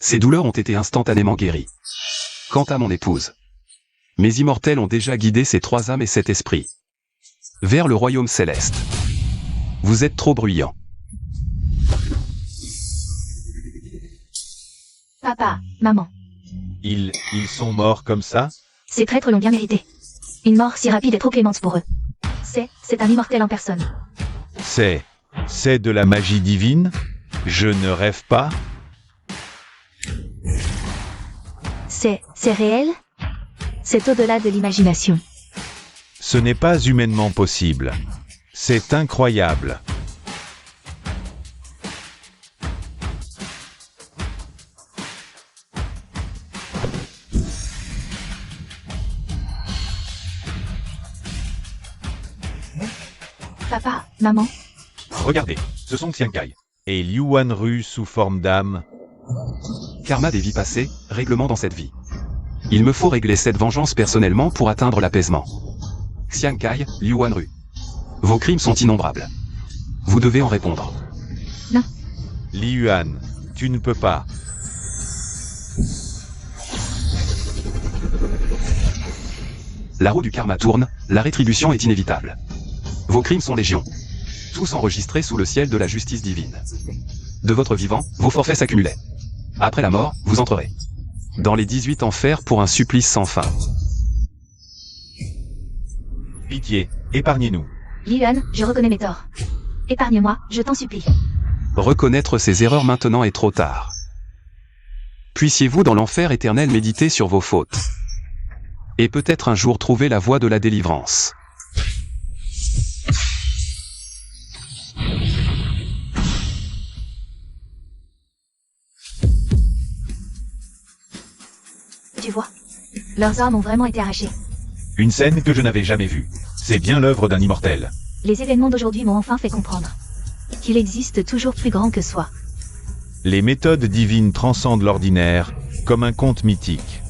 Ces douleurs ont été instantanément guéries. Quant à mon épouse, mes immortels ont déjà guidé ces 3 âmes et cet esprit vers le royaume céleste. Vous êtes trop bruyant. Papa, maman, Ils sont morts comme ça? ces traîtres l'ont bien mérité. Une mort si rapide est trop clémente pour eux. C'est un immortel en personne. C'est de la magie divine? Je ne rêve pas? C'est réel? C'est au-delà de l'imagination. Ce n'est pas humainement possible. C'est incroyable. Papa, maman, Regardez, ce sont Xiang Kai et Liu Wanru sous forme d'âme. Karma des vies passées, règlement dans cette vie. Il me faut régler cette vengeance personnellement pour atteindre l'apaisement. Xiang Kai, Liu Wanru. Vos crimes sont innombrables. Vous devez en répondre. Li Yuan, tu ne peux pas. La roue du karma tourne, la rétribution est inévitable. Vos crimes sont légion. Tous enregistrés sous le ciel de la justice divine. De votre vivant, vos forfaits s'accumulaient. Après la mort, vous entrerez dans les 18 enfers pour un supplice sans fin. Pitié, épargnez-nous. Li Yuan, je reconnais mes torts. Épargne-moi, je t'en supplie. Reconnaître ses erreurs maintenant est trop tard. Puissiez-vous dans l'enfer éternel méditer sur vos fautes. Et peut-être un jour trouver la voie de la délivrance. Tu vois, leurs âmes ont vraiment été arrachées. Une scène que je n'avais jamais vue. C'est bien l'œuvre d'un immortel. Les événements d'aujourd'hui m'ont enfin fait comprendre qu'il existe toujours plus grand que soi. Les méthodes divines transcendent l'ordinaire, comme un conte mythique.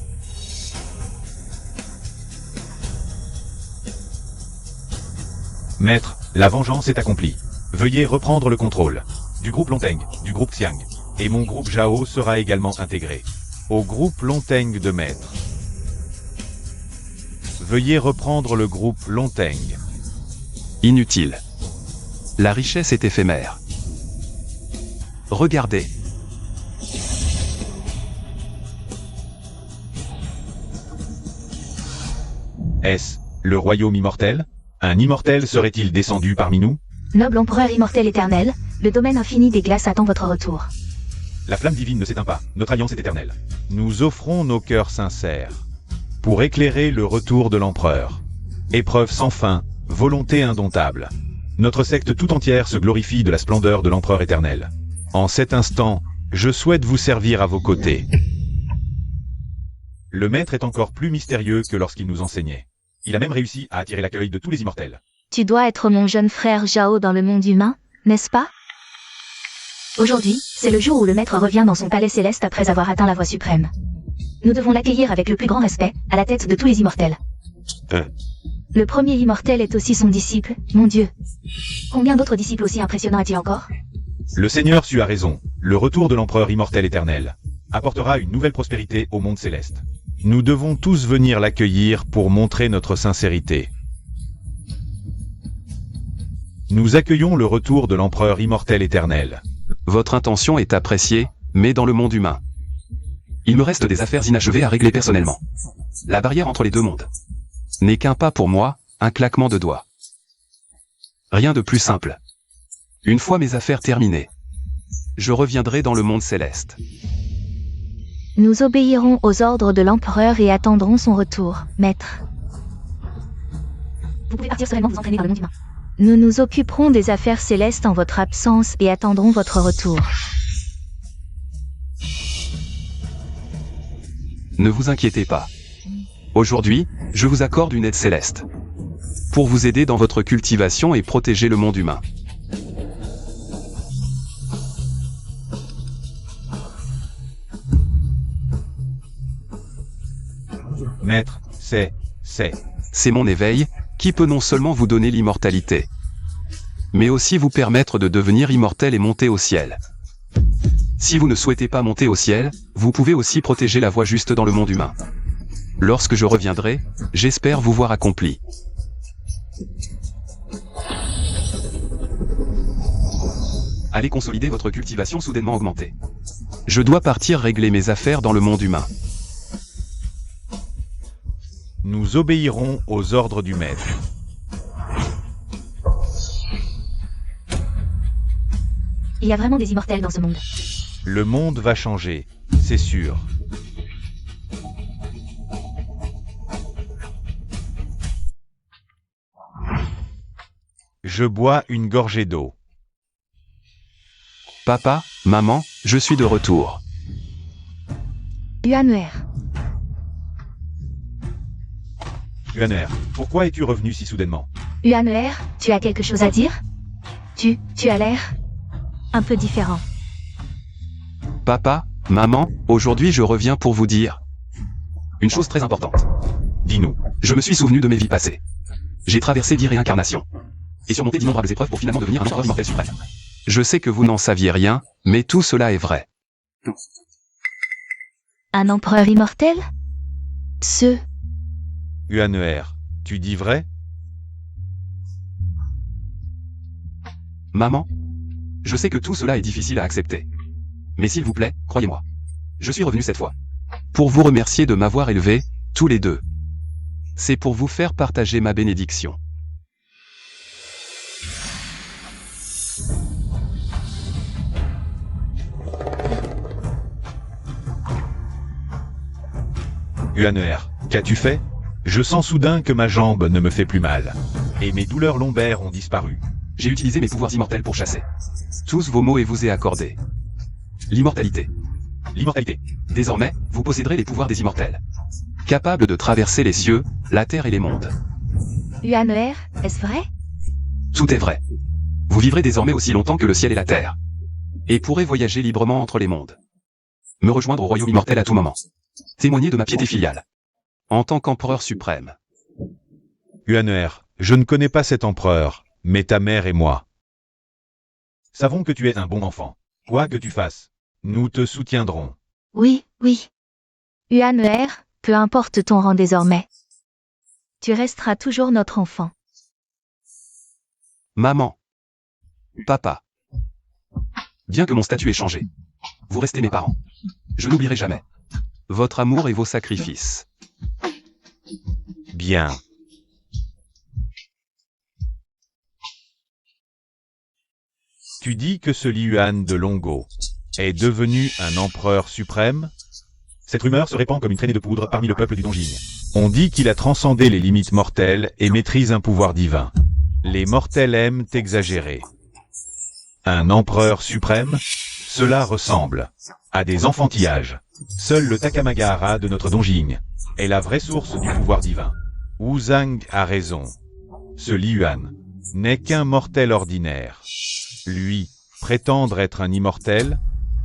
Maître, la vengeance est accomplie. Veuillez reprendre le contrôle. Du groupe Lonteng, du groupe Xiang. Et mon groupe Zhao sera également intégré. Au groupe Lonteng de Maître. Veuillez reprendre le groupe Lonteng. Inutile. La richesse est éphémère. Regardez. Est-ce le royaume immortel? Un immortel serait-il descendu parmi nous? Noble empereur immortel éternel, le domaine infini des glaces attend votre retour. La flamme divine ne s'éteint pas, notre alliance est éternelle. Nous offrons nos cœurs sincères pour éclairer le retour de l'empereur. Épreuve sans fin, volonté indomptable. Notre secte tout entière se glorifie de la splendeur de l'empereur éternel. En cet instant, je souhaite vous servir à vos côtés. Le maître est encore plus mystérieux que lorsqu'il nous enseignait. Il a même réussi à attirer l'accueil de tous les immortels. Tu dois être mon jeune frère Zhao dans le monde humain, n'est-ce pas? Aujourd'hui, c'est le jour où le maître revient dans son palais céleste après avoir atteint la voie suprême. Nous devons l'accueillir avec le plus grand respect, à la tête de tous les immortels. Le premier immortel est aussi son disciple, mon Dieu. Combien d'autres disciples aussi impressionnants a-t-il encore? Le Seigneur Su a raison, le retour de l'empereur immortel éternel apportera une nouvelle prospérité au monde céleste. Nous devons tous venir l'accueillir pour montrer notre sincérité. Nous accueillons le retour de l'empereur immortel éternel. Votre intention est appréciée, mais dans le monde humain. Il me reste des affaires inachevées à régler personnellement. La barrière entre les deux mondes n'est qu'un pas pour moi, un claquement de doigts. Rien de plus simple. Une fois mes affaires terminées, je reviendrai dans le monde céleste. Nous obéirons aux ordres de l'empereur et attendrons son retour, maître. Vous pouvez partir sereinement vous entraîner dans le monde humain. Nous nous occuperons des affaires célestes en votre absence et attendrons votre retour. Ne vous inquiétez pas. Aujourd'hui, je vous accorde une aide céleste. Pour vous aider dans votre cultivation et protéger le monde humain. Maître, c'est... C'est mon éveil, qui peut non seulement vous donner l'immortalité, mais aussi vous permettre de devenir immortel et monter au ciel. Si vous ne souhaitez pas monter au ciel, vous pouvez aussi protéger la voie juste dans le monde humain. Lorsque je reviendrai, j'espère vous voir accompli. Allez consolider votre cultivation soudainement augmentée. Je dois partir régler mes affaires dans le monde humain. Nous obéirons aux ordres du maître. Il y a vraiment des immortels dans ce monde. Le monde va changer, c'est sûr. Je bois une gorgée d'eau. Papa, maman, je suis de retour. Yuan'er. Yuan'er, pourquoi es-tu revenu si soudainement? Yuan'er, tu as quelque chose à dire? Tu as l'air un peu différent. Papa, maman, aujourd'hui je reviens pour vous dire une chose très importante. Dis-nous. Je me suis souvenu de mes vies passées. J'ai traversé 10 réincarnations et surmonté d'innombrables épreuves pour finalement devenir un empereur immortel suprême. Je sais que vous n'en saviez rien, mais tout cela est vrai. Un empereur immortel? Yuan'er, tu dis vrai? Maman, je sais que tout cela est difficile à accepter. Mais s'il vous plaît, croyez-moi. Je suis revenu cette fois. Pour vous remercier de m'avoir élevé, tous les deux. C'est pour vous faire partager ma bénédiction. Yuan'er, qu'as-tu fait? Je sens soudain que ma jambe ne me fait plus mal. Et mes douleurs lombaires ont disparu. J'ai utilisé mes pouvoirs immortels pour chasser tous vos maux et vous ai accordé l'immortalité. L'immortalité. Désormais, vous posséderez les pouvoirs des immortels. Capables de traverser les cieux, la terre et les mondes. Yuan'er, est-ce vrai? Tout est vrai. Vous vivrez désormais aussi longtemps que le ciel et la terre. Et pourrez voyager librement entre les mondes. Me rejoindre au royaume immortel à tout moment. Témoigner de ma piété filiale. En tant qu'empereur suprême. Yuan'er, je ne connais pas cet empereur, mais ta mère et moi savons que tu es un bon enfant. Quoi que tu fasses, nous te soutiendrons. Oui, oui. Yuan Er, peu importe ton rang désormais. Tu resteras toujours notre enfant. Maman. Papa. Bien que mon statut ait changé, vous restez mes parents. Je n'oublierai jamais votre amour et vos sacrifices. Bien. Tu dis que ce Li Yuan de Longo est devenu un empereur suprême? Cette rumeur se répand comme une traînée de poudre parmi le peuple du Dongjing. On dit qu'il a transcendé les limites mortelles et maîtrise un pouvoir divin. Les mortels aiment exagérer. Un empereur suprême? Cela ressemble à des enfantillages. Seul le Takamagahara de notre Dongjing est la vraie source du pouvoir divin. Wu Zhang a raison. Ce Li Yuan n'est qu'un mortel ordinaire. Lui, prétendre être un immortel,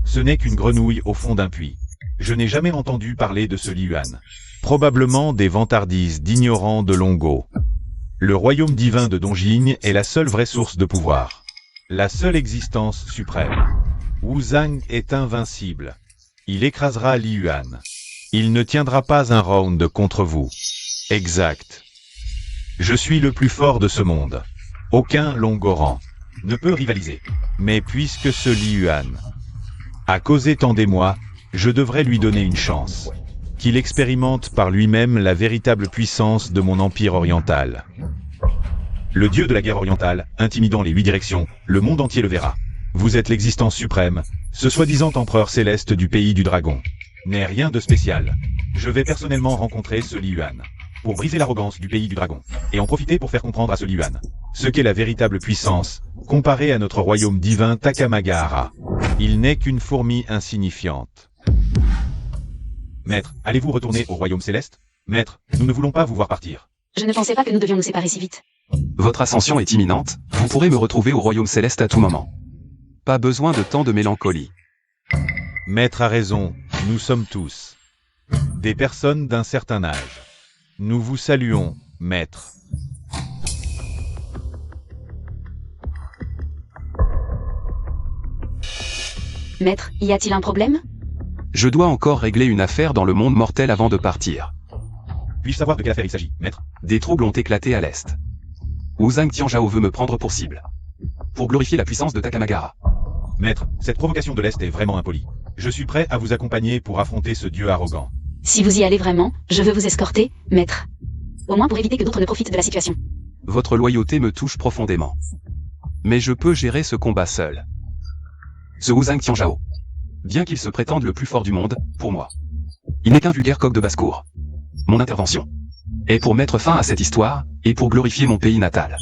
ce n'est qu'une grenouille au fond d'un puits. Je n'ai jamais entendu parler de ce Li Yuan. Probablement des vantardises d'ignorants de Longo. Le royaume divin de Dongjing est la seule vraie source de pouvoir. La seule existence suprême. Wu Zhang est invincible. Il écrasera Li Yuan. Il ne tiendra pas un round contre vous. Exact. Je suis le plus fort de ce monde. Aucun Longoran ne peut rivaliser. Mais puisque ce Li Yuan a causé tant d'émoi, je devrais lui donner une chance. Qu'il expérimente par lui-même la véritable puissance de mon empire oriental. Le dieu de la guerre orientale, intimidant les 8 directions, le monde entier le verra. Vous êtes l'existence suprême, ce soi-disant empereur céleste du pays du dragon. N'est rien de spécial. Je vais personnellement rencontrer ce Li Yuan, pour briser l'arrogance du pays du dragon, et en profiter pour faire comprendre à ce Li Yuan ce qu'est la véritable puissance, comparée à notre royaume divin Takamagahara. Il n'est qu'une fourmi insignifiante. Maître, allez-vous retourner au royaume céleste? Maître, nous ne voulons pas vous voir partir. Je ne pensais pas que nous devions nous séparer si vite. Votre ascension est imminente, vous pourrez me retrouver au royaume céleste à tout moment. Pas besoin de tant de mélancolie. Maître a raison, nous sommes tous des personnes d'un certain âge. Nous vous saluons, maître. Maître, y a-t-il un problème? Je dois encore régler une affaire dans le monde mortel avant de partir. Puis-je savoir de quelle affaire il s'agit, maître? Des troubles ont éclaté à l'Est. Wu Zhang Tianzhao veut me prendre pour cible. Pour glorifier la puissance de Takamagahara. Maître, cette provocation de l'Est est vraiment impolie. Je suis prêt à vous accompagner pour affronter ce dieu arrogant. Si vous y allez vraiment, je veux vous escorter, maître. Au moins pour éviter que d'autres ne profitent de la situation. Votre loyauté me touche profondément. Mais je peux gérer ce combat seul. Ce Wu Zhang Tianzhao, bien qu'il se prétende le plus fort du monde, pour moi, il n'est qu'un vulgaire coq de basse-cour. Mon intervention est pour mettre fin à cette histoire, et pour glorifier mon pays natal.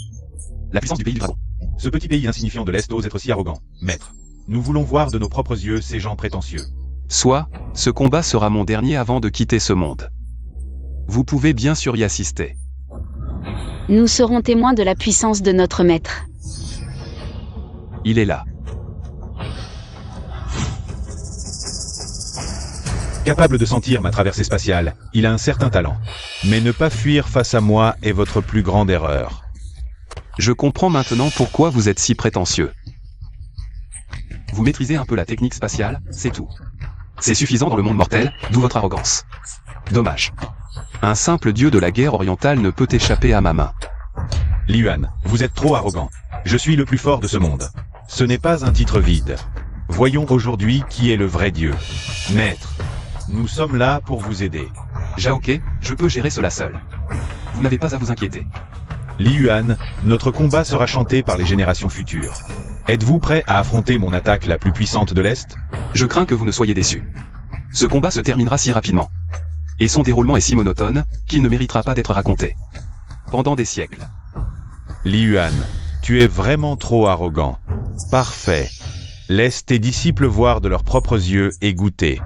La puissance du pays du dragon. Ce petit pays insignifiant de l'Est ose être si arrogant, maître. Nous voulons voir de nos propres yeux ces gens prétentieux. Soit, ce combat sera mon dernier avant de quitter ce monde. Vous pouvez bien sûr y assister. Nous serons témoins de la puissance de notre maître. Il est là. Capable de sentir ma traversée spatiale, il a un certain talent. Mais ne pas fuir face à moi est votre plus grande erreur. Je comprends maintenant pourquoi vous êtes si prétentieux. Vous maîtrisez un peu la technique spatiale, c'est tout. C'est suffisant dans le monde mortel, d'où votre arrogance. Dommage. Un simple dieu de la guerre orientale ne peut échapper à ma main. Li Yuan, vous êtes trop arrogant. Je suis le plus fort de ce monde. Ce n'est pas un titre vide. Voyons aujourd'hui qui est le vrai dieu. Maître, nous sommes là pour vous aider. Jaoke, je peux gérer cela seul. Vous n'avez pas à vous inquiéter. Li Yuan, notre combat sera chanté par les générations futures. Êtes-vous prêt à affronter mon attaque la plus puissante de l'Est? Je crains que vous ne soyez déçus. Ce combat se terminera si rapidement. Et son déroulement est si monotone, qu'il ne méritera pas d'être raconté. Pendant des siècles. Li Yuan, tu es vraiment trop arrogant. Parfait. Laisse tes disciples voir de leurs propres yeux et goûter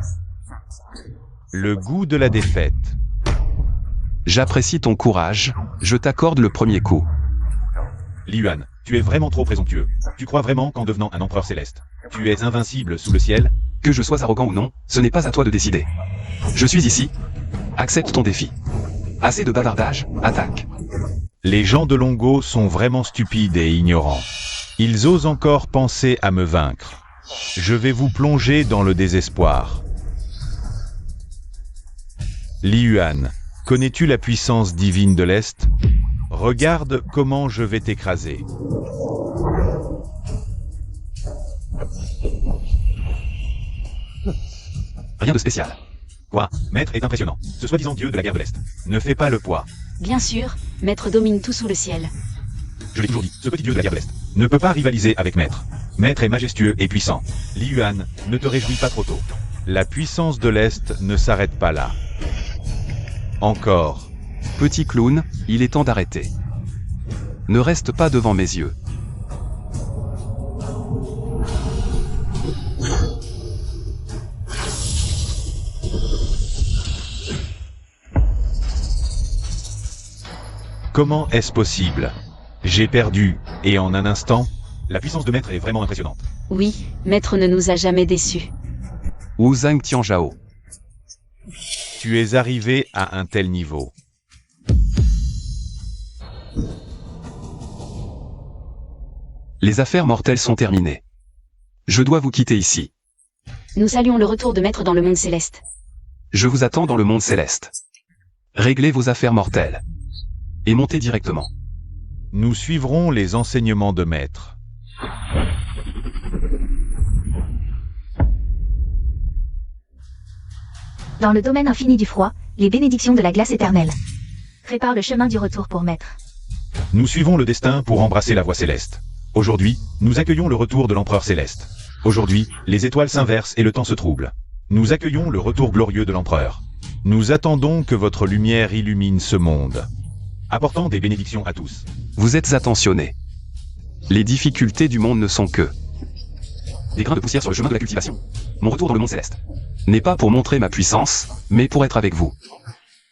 le goût de la défaite. J'apprécie ton courage, je t'accorde le premier coup. Li Yuan, tu es vraiment trop présomptueux. Tu crois vraiment qu'en devenant un empereur céleste, tu es invincible sous le ciel? Que je sois arrogant ou non, ce n'est pas à toi de décider. Je suis ici. Accepte ton défi. Assez de bavardage, attaque. Les gens de Longo sont vraiment stupides et ignorants. Ils osent encore penser à me vaincre. Je vais vous plonger dans le désespoir. Li Yuan, connais-tu la puissance divine de l'Est? Regarde comment je vais t'écraser. Rien de spécial. Quoi? Maître est impressionnant. Ce soi-disant dieu de la guerre de l'Est. Ne fais pas le poids. Bien sûr, Maître domine tout sous le ciel. Je l'ai toujours dit, ce petit dieu de la guerre de l'Est ne peut pas rivaliser avec Maître. Maître est majestueux et puissant. Li Yuan, ne te réjouis pas trop tôt. La puissance de l'Est ne s'arrête pas là. Encore. Petit clown, il est temps d'arrêter. Ne reste pas devant mes yeux. Comment est-ce possible? J'ai perdu, et en un instant, la puissance de Maître est vraiment impressionnante. Oui, Maître ne nous a jamais déçus. Wu Zhang Tianzhao. Tu es arrivé à un tel niveau. Les affaires mortelles sont terminées. Je dois vous quitter ici. Nous saluons le retour de Maître dans le monde céleste. Je vous attends dans le monde céleste. Réglez vos affaires mortelles. Et montez directement. Nous suivrons les enseignements de Maître. Dans le domaine infini du froid, les bénédictions de la glace éternelle. Prépare le chemin du retour pour Maître. Nous suivons le destin pour embrasser la voie céleste. Aujourd'hui, nous accueillons le retour de l'Empereur Céleste. Aujourd'hui, les étoiles s'inversent et le temps se trouble. Nous accueillons le retour glorieux de l'Empereur. Nous attendons que votre lumière illumine ce monde, apportant des bénédictions à tous. Vous êtes attentionnés. Les difficultés du monde ne sont que des grains de poussière sur le chemin de la cultivation. Mon retour dans le monde céleste n'est pas pour montrer ma puissance, mais pour être avec vous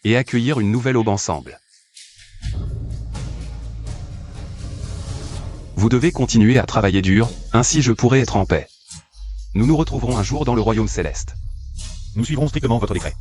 et accueillir une nouvelle aube ensemble. Vous devez continuer à travailler dur, ainsi je pourrai être en paix. Nous nous retrouverons un jour dans le royaume céleste. Nous suivrons strictement votre décret.